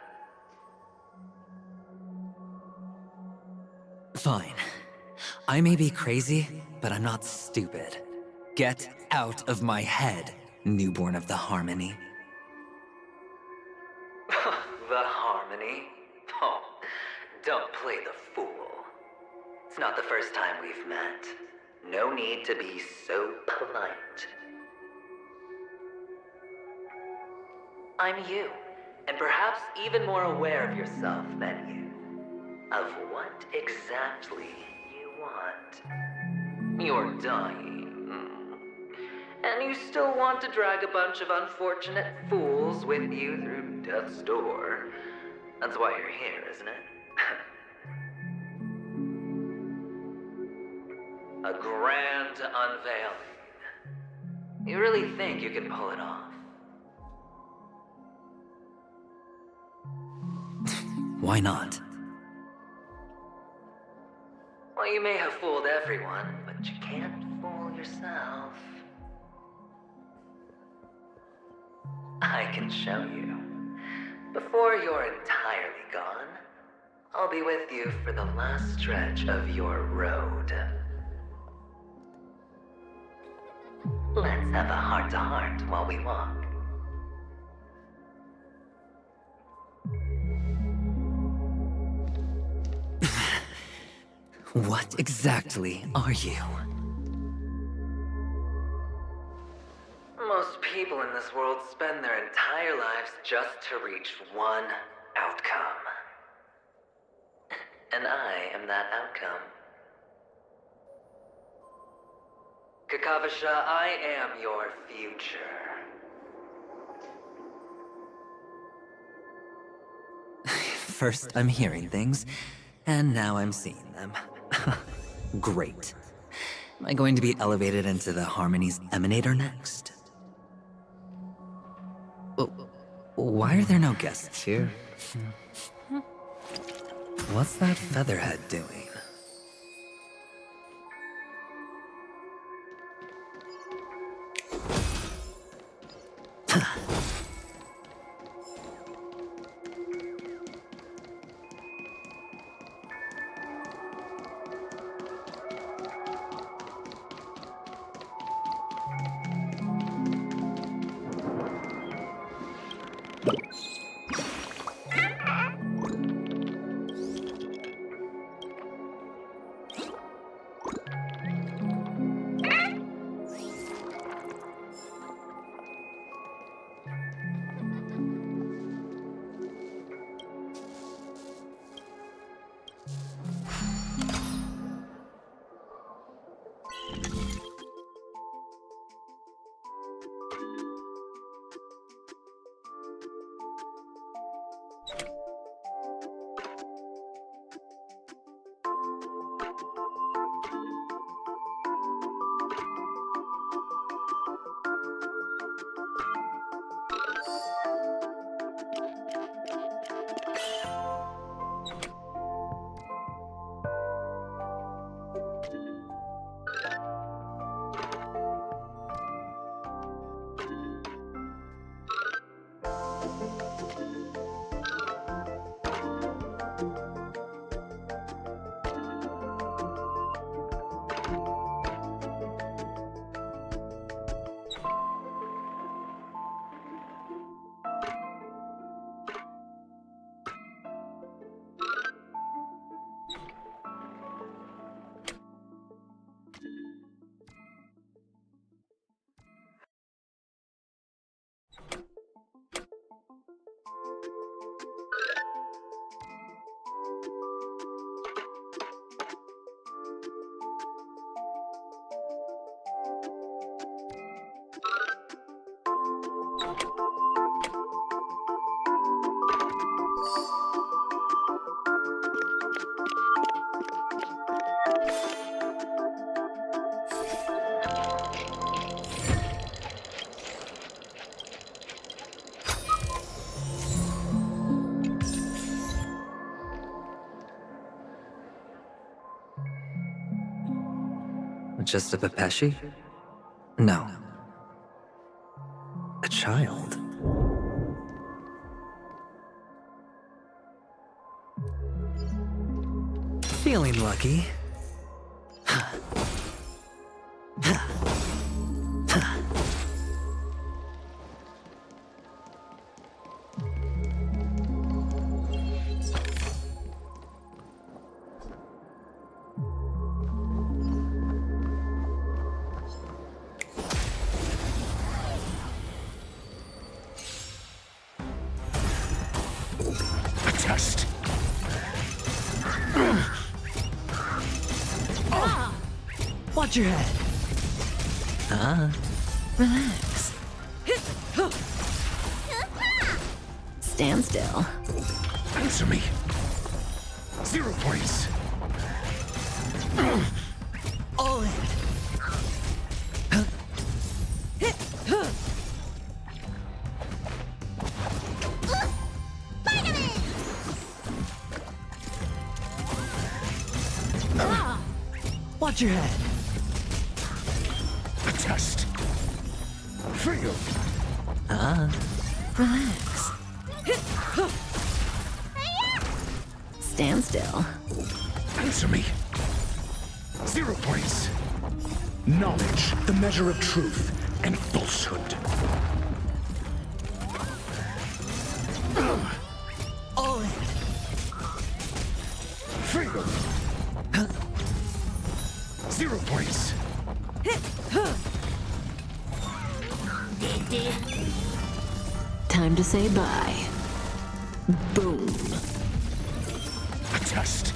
Speaker 15: Fine. I may be crazy, but I'm not stupid. Get out of my head, newborn of the Harmony. The Harmony? Oh, don't play the fool. It's not the first time we've met. No need to be so polite. I'm you, and perhaps even more aware of yourself than you. Of what exactly you want. You're dying. And you still want to drag a bunch of unfortunate fools with you through death's door. That's why you're here, isn't it? A grand unveiling. You really think you can pull it off? Why not? Well, you may have fooled everyone, but you can't fool yourself. I can show you. Before you're entirely gone, I'll be with you for the last stretch of your road. Let's have a heart-to-heart while we walk. What exactly are you? Most people in this world spend their entire lives just to reach one outcome. And I am that outcome. Kakavasha, I am your future. First, I'm hearing things, and now I'm seeing them. Great. Am I going to be elevated into the Harmony's Emanator next? Why are there no guests here? What's that featherhead doing? Just a Pepeshi? No. A child. Feeling lucky.
Speaker 10: A test.
Speaker 15: Watch your head.
Speaker 8: Relax. Stand still.
Speaker 10: Answer me. 0 points.
Speaker 15: All in. Watch your head.
Speaker 10: A test. Fail.
Speaker 8: Relax. Stand still.
Speaker 10: Answer me. 0 points. Knowledge, the measure of truth and falsehood.
Speaker 15: All in.
Speaker 10: Fail. 0 points.
Speaker 8: Time to say bye. Boom.
Speaker 10: A test.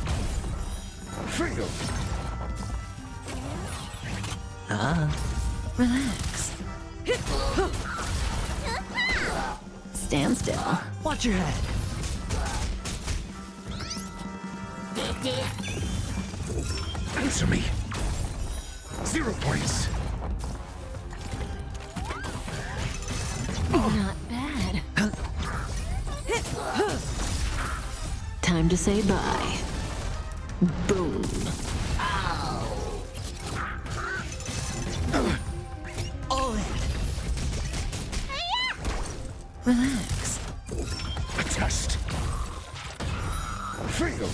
Speaker 10: Fail.
Speaker 8: Relax. Stand still.
Speaker 15: Watch your head.
Speaker 10: Answer me. 0 points.
Speaker 8: Not bad. Time to say bye. Boom.
Speaker 15: All in.
Speaker 8: Relax.
Speaker 10: A test. Fail.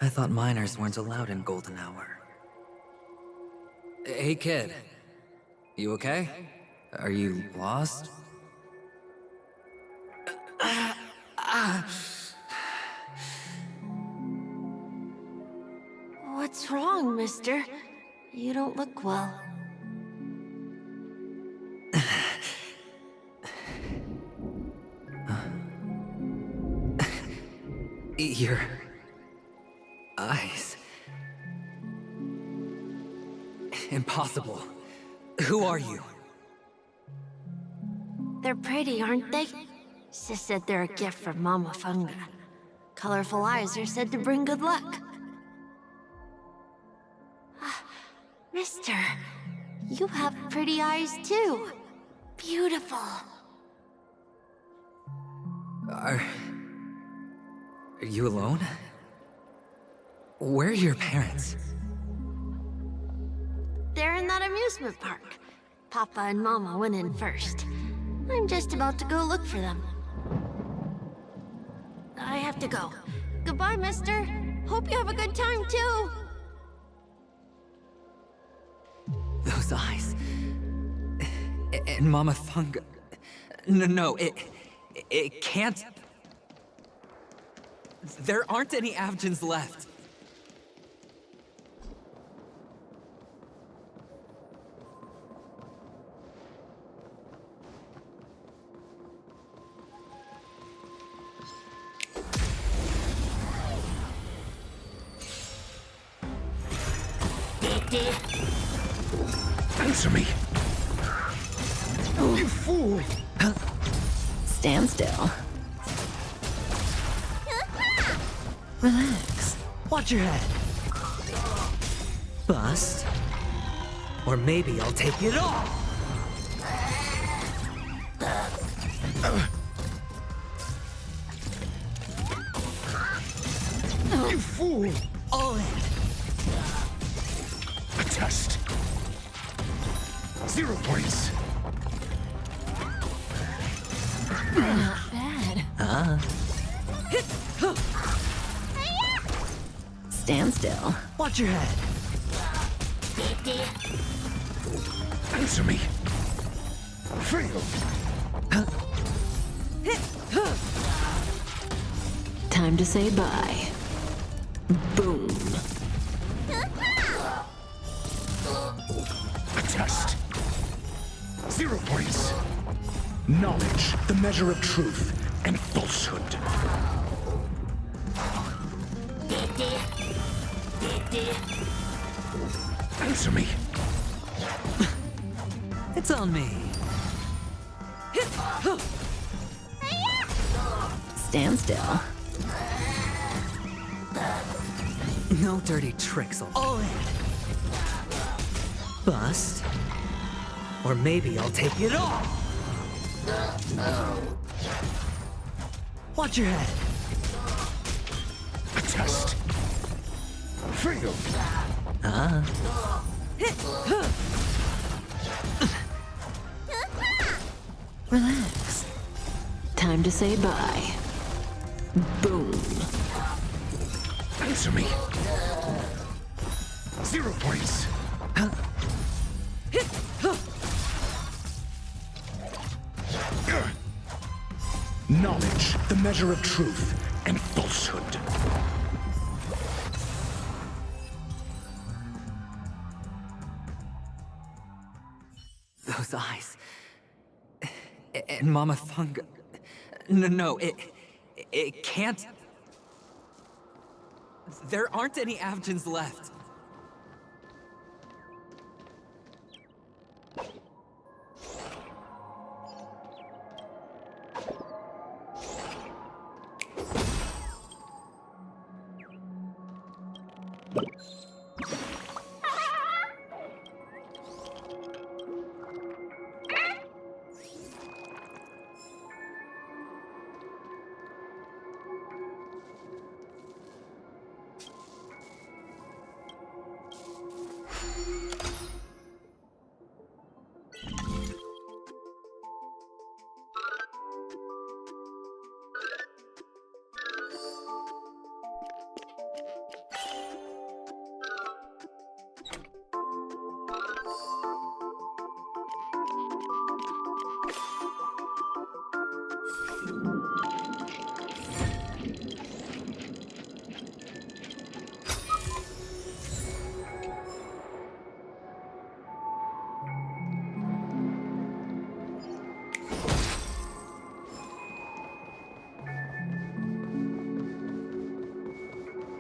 Speaker 15: I thought minors weren't allowed in Golden Hour. Hey, kid. You okay? Are you lost?
Speaker 4: What's wrong, mister? You don't look well.
Speaker 15: Your eyes. Impossible. Who are you?
Speaker 4: They're pretty, aren't they? Sis said they're a gift from Mama Funga. Colorful eyes are said to bring good luck. Mister, you have pretty eyes too. Beautiful.
Speaker 15: Are you alone? Where are your parents?
Speaker 4: They're in that amusement park. Papa and Mama went in first. I'm just about to go look for them. I have to go. Goodbye, mister. Hope you have a good time, too.
Speaker 15: Those eyes. And Mama Funga. No, it can't. There aren't any Avgens left.
Speaker 10: Answer me! You fool!
Speaker 14: Stand still. Relax.
Speaker 15: Watch your head. Bust. Or maybe I'll take it off.
Speaker 10: You fool!
Speaker 15: All in.
Speaker 10: A test. 0 points.
Speaker 14: Not bad. Stand still.
Speaker 15: Watch your head.
Speaker 10: Answer me. Fail.
Speaker 14: Time to say bye. Boom.
Speaker 10: A test. 0 points. Knowledge, the measure of truth and falsehood. Answer me.
Speaker 15: It's on me.
Speaker 14: Stand still.
Speaker 15: No dirty tricks. All in. Bust. Or maybe I'll take it off. Watch your head.
Speaker 10: A test. Fail.
Speaker 14: Relax. Time to say bye. Boom.
Speaker 10: Answer me. 0 points. Knowledge, the measure of truth and falsehood.
Speaker 15: Those eyes. And Mama Funga. No, it can't. There aren't any Avgens left.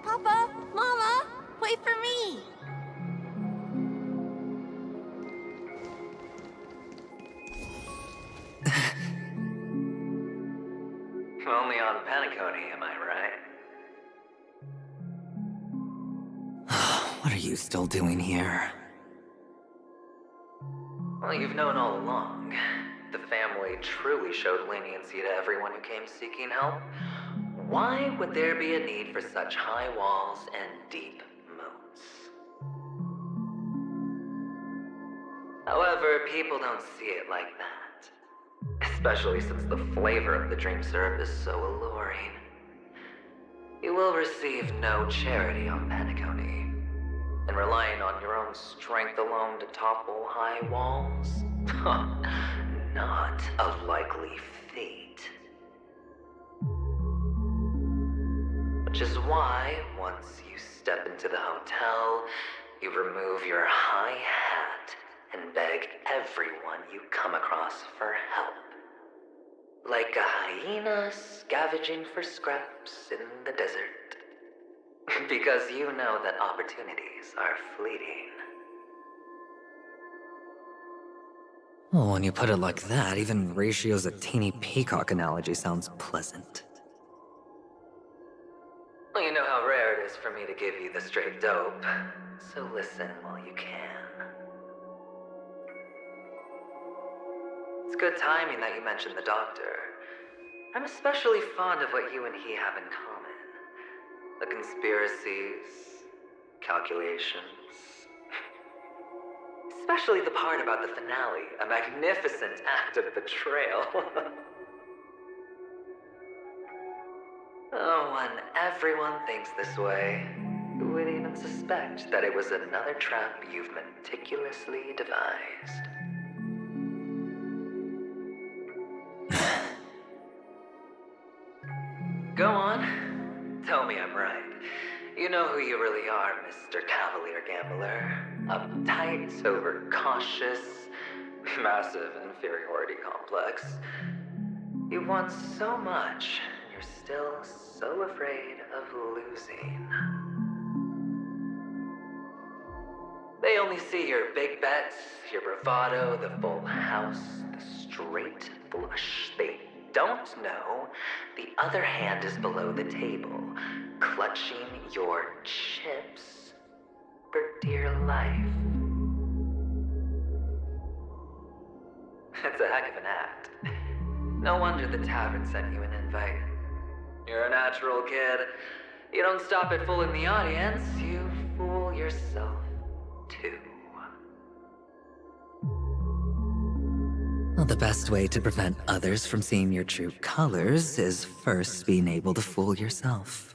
Speaker 1: Papa, Mama, wait for me.
Speaker 15: Only on Paniconi, am I right? What are you still doing here? Well, you've known all along. The family truly showed leniency to everyone who came seeking help. Why would there be a need for such high walls and deep moats? However, people don't see it like that. Especially since the flavor of the dream syrup is so alluring. You will receive no charity on Paniconi. And relying on your own strength alone to topple high walls? Not a likely fate. Which is why, once you step into the hotel, you remove your high hat and beg everyone you come across for help. Like a hyena scavenging for scraps in the desert. Because you know that opportunities are fleeting. Well, when you put it like that, even Ratio's a teeny peacock analogy sounds pleasant. Well, you know how rare it is for me to give you the straight dope, so listen while you can. It's good timing that you mentioned the doctor. I'm especially fond of what you and he have in common. The conspiracies, calculations. Especially the part about the finale, a magnificent act of betrayal. Oh, when everyone thinks this way, who would even suspect that it was another trap you've meticulously devised? Go on. Tell me I'm right. You know who you really are, Mr. Cavalier Gambler. Uptight, overcautious, massive inferiority complex. You've won so much, and you're still so afraid of losing. They only see your big bets, your bravado, the full house, the straight flush. They don't know the other hand is below the table, clutching your chips for dear life. It's a heck of an act. No wonder the tavern sent you an invite. You're a natural kid. You don't stop at fooling the audience, you fool yourself too. Well, the best way to prevent others from seeing your true colors is first being able to fool yourself.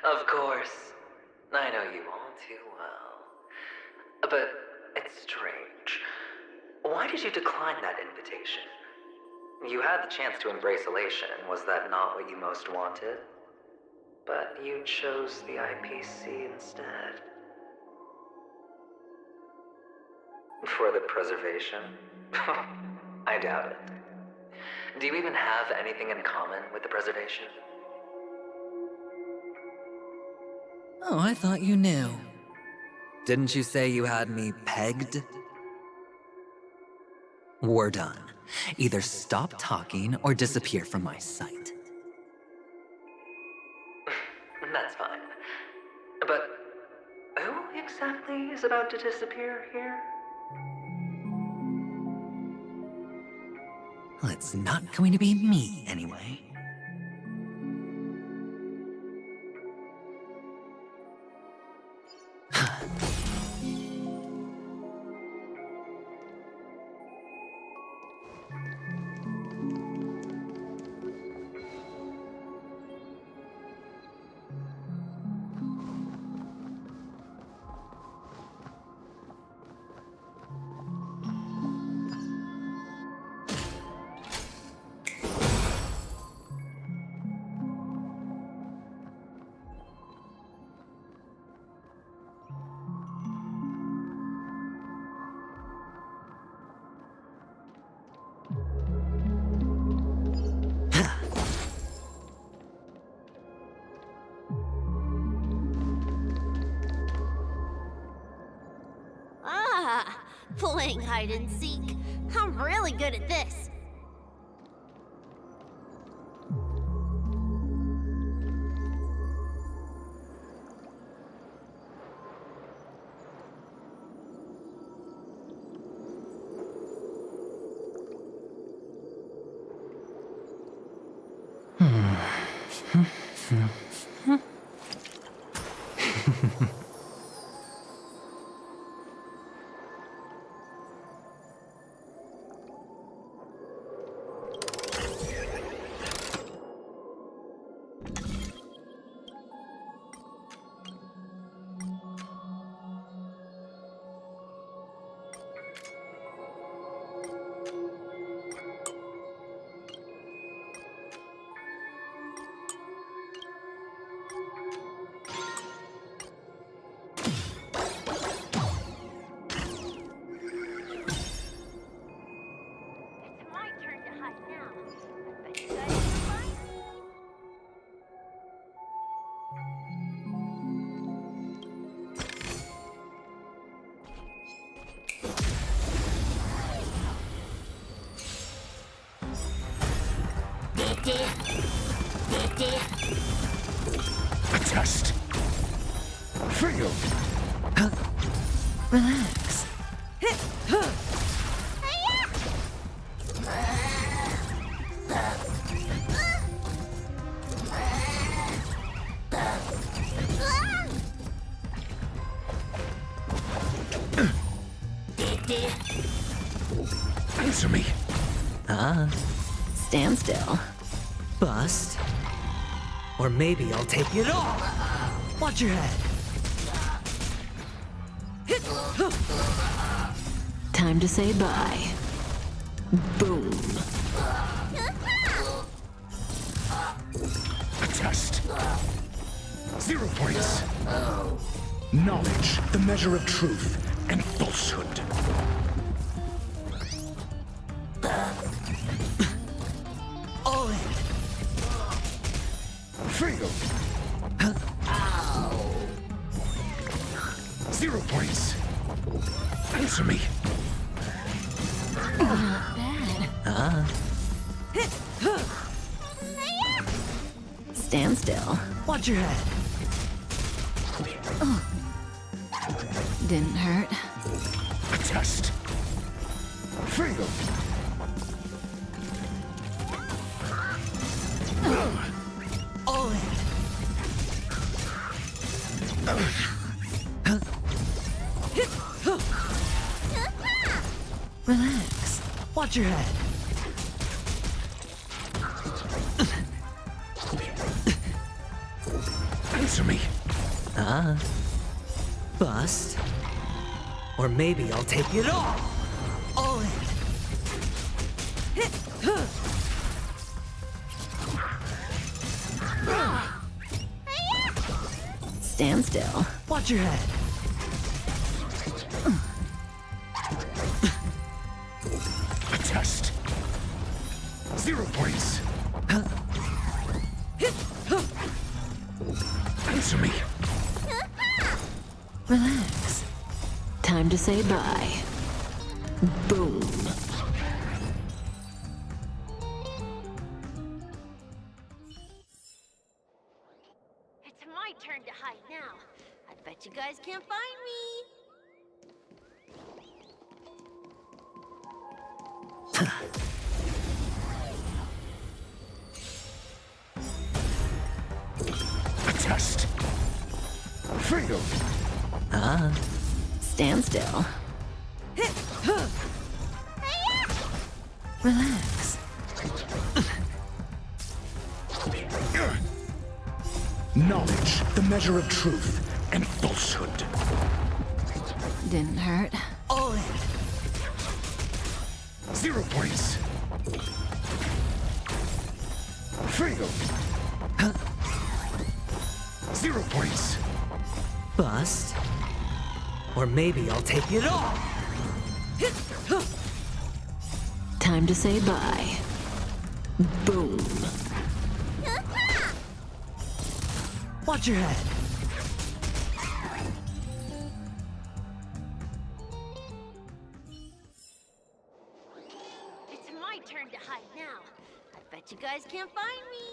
Speaker 15: Of course. I know you all too well. But it's strange. Why did you decline that invitation? You had the chance to embrace elation. Was that not what you most wanted? But you chose the IPC instead. For the preservation? I doubt it. Do you even have anything in common with the preservation? Oh, I thought you knew. Didn't you say you had me pegged? We're done. Either stop talking or disappear from my sight. That's fine. But who exactly is about to disappear here? Well, it's not going to be me, anyway.
Speaker 16: Playing hide and seek. I'm really good at this.
Speaker 15: Relax.
Speaker 10: Answer me.
Speaker 15: Stand still. Bust. Or maybe I'll take it all. Watch your head. Time to say bye. Boom.
Speaker 10: A test. 0 points. Knowledge, the measure of truth and falsehood.
Speaker 15: All in.
Speaker 10: Fail. 0 points. Answer me.
Speaker 14: Not bad.
Speaker 15: Stand still. Watch your head.
Speaker 14: Didn't hurt.
Speaker 10: A test. Fail.
Speaker 15: All in. Relax. Watch your head.
Speaker 10: Answer me.
Speaker 15: Bust. Or maybe I'll take it all. All in. Stand still. Watch your head.
Speaker 10: A test. 0 points. Answer me.
Speaker 15: Relax. Time to say bye. Boom.
Speaker 16: It's my turn to hide now. I bet you guys can't find me.
Speaker 10: A test. Fail.
Speaker 15: Stand still. Relax.
Speaker 10: Knowledge, the measure of truth and falsehood.
Speaker 14: Didn't hurt.
Speaker 15: All in.
Speaker 10: 0 points. Fail. 0 points.
Speaker 15: Bust. Or maybe I'll take it all. Time to say bye. Boom. Watch your head.
Speaker 16: It's my turn to hide now. I bet you guys can't find me.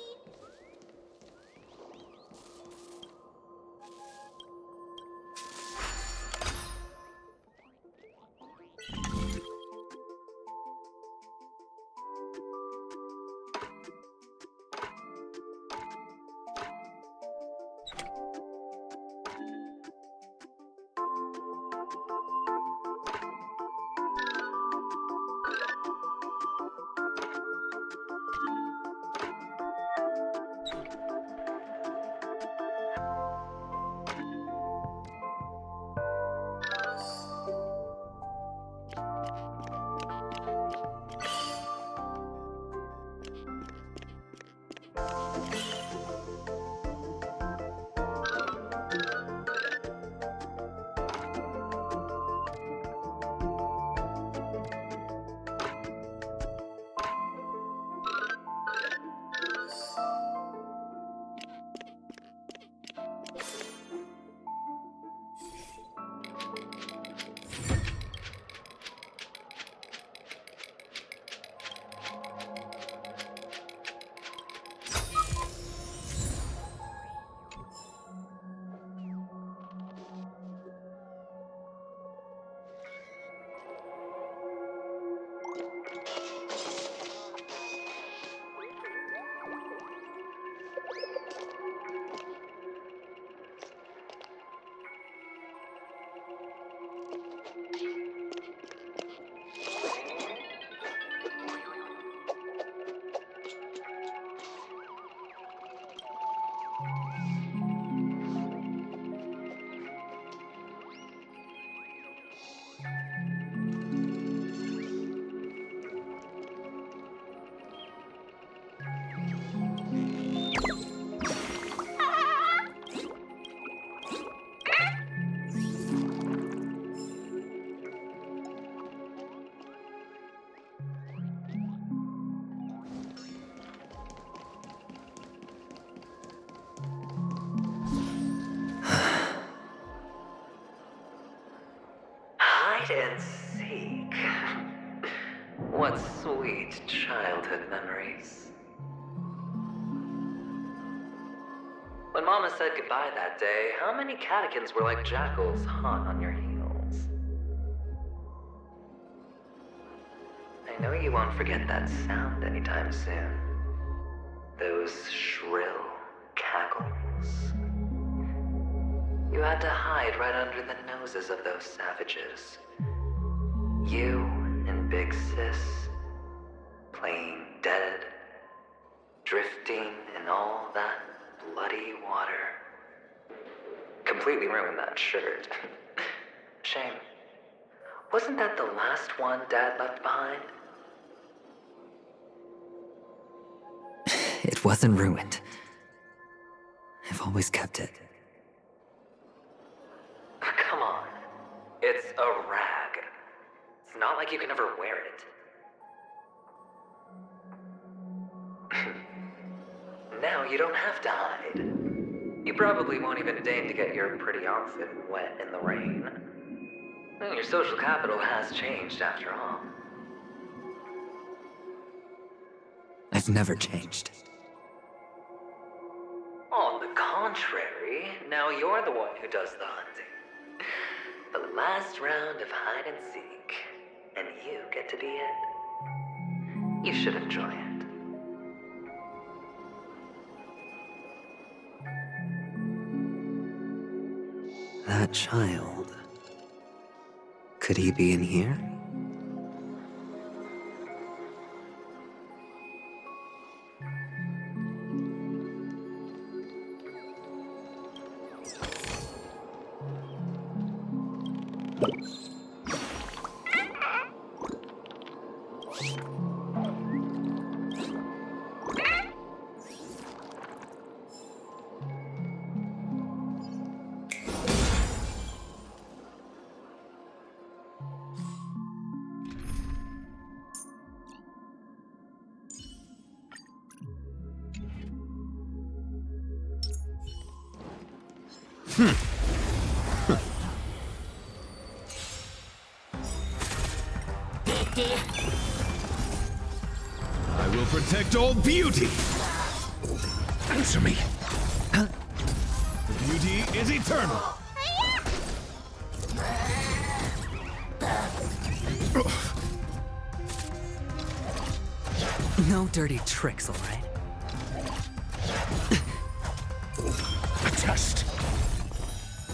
Speaker 15: Hide and seek. What sweet childhood memories. When Mama said goodbye that day, how many catechins were like jackals hot on your heels? I know you won't forget that sound anytime soon. Those shrill cackles. You had to hide right under the noses of those savages. You and Big Sis, playing dead, drifting in all that bloody water. Completely ruined that shirt. Shame. Wasn't that the last one Dad left behind?
Speaker 6: It wasn't ruined. I've always kept it.
Speaker 15: Come on. It's a rag. It's not like you can ever wear it. Now you don't have to hide. You probably won't even deign to get your pretty outfit wet in the rain. Well, your social capital has changed after all.
Speaker 6: I've never changed.
Speaker 15: On the contrary, now you're the one who does the hunting. The last round of hide and seek, and you get to be it. You should enjoy it.
Speaker 6: That child. Could he be in here?
Speaker 10: I will protect all beauty. Answer me. The beauty is eternal.
Speaker 6: No dirty tricks, all right?
Speaker 10: A test.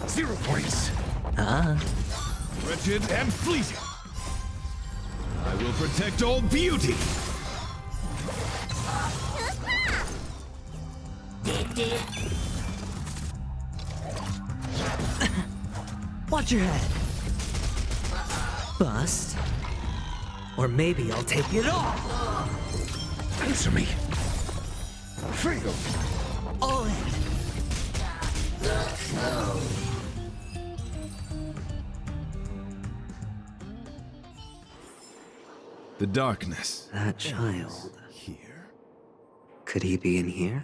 Speaker 10: 0 points. Wretched and fleeting. I will protect all beauty.
Speaker 6: Watch your head. Bust. Or maybe I'll take it all.
Speaker 10: Answer me. Fail.
Speaker 6: All in.
Speaker 10: The darkness.
Speaker 6: That child.
Speaker 10: Here.
Speaker 6: Could he be in here?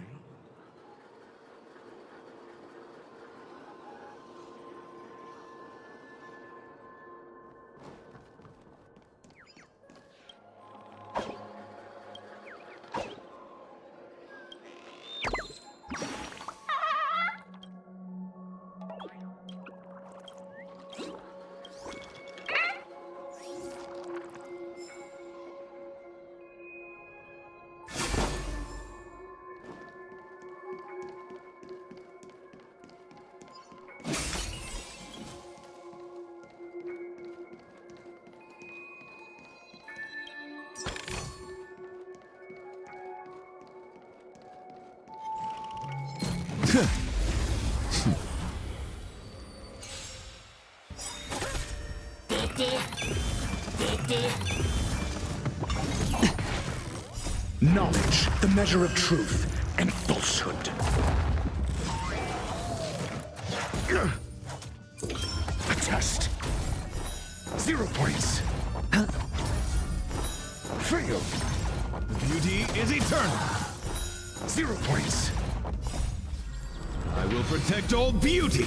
Speaker 10: Knowledge, the measure of truth and falsehood. A test. 0 points. Fail. The beauty is eternal. 0 points. I will protect all beauty.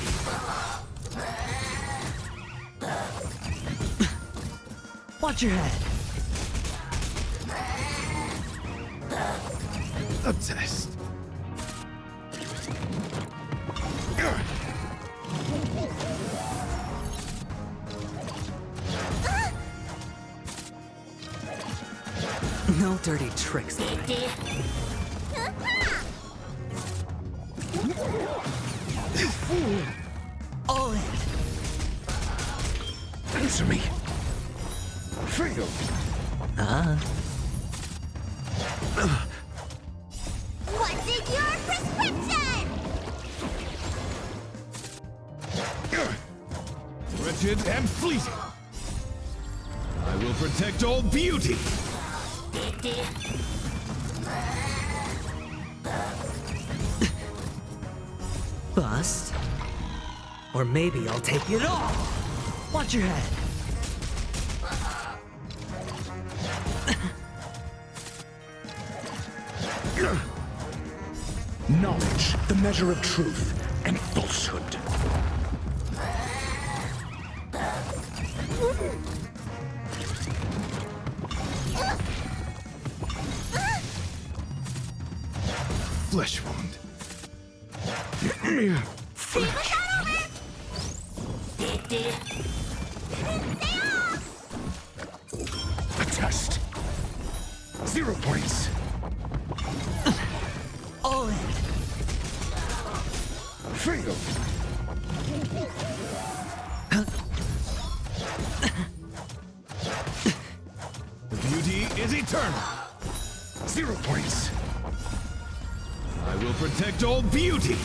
Speaker 15: Watch your head.
Speaker 2: A test.
Speaker 15: No dirty tricks. All in.
Speaker 10: Answer me. Fail.
Speaker 16: What's in your prescription?
Speaker 2: Wretched and fleeting. I will protect all beauty.
Speaker 15: Bust. Or maybe I'll take it all. Watch your head.
Speaker 10: Knowledge, the measure of truth and falsehood.
Speaker 2: Flesh wound. Flesh.
Speaker 10: A test. 0 points.
Speaker 15: All in.
Speaker 10: Fail.
Speaker 2: The beauty is eternal.
Speaker 10: 0 points.
Speaker 2: I will protect all beauty.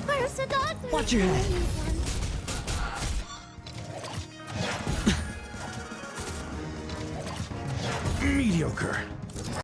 Speaker 1: Where's the doctor?
Speaker 15: Watch your head.
Speaker 10: Mediocre.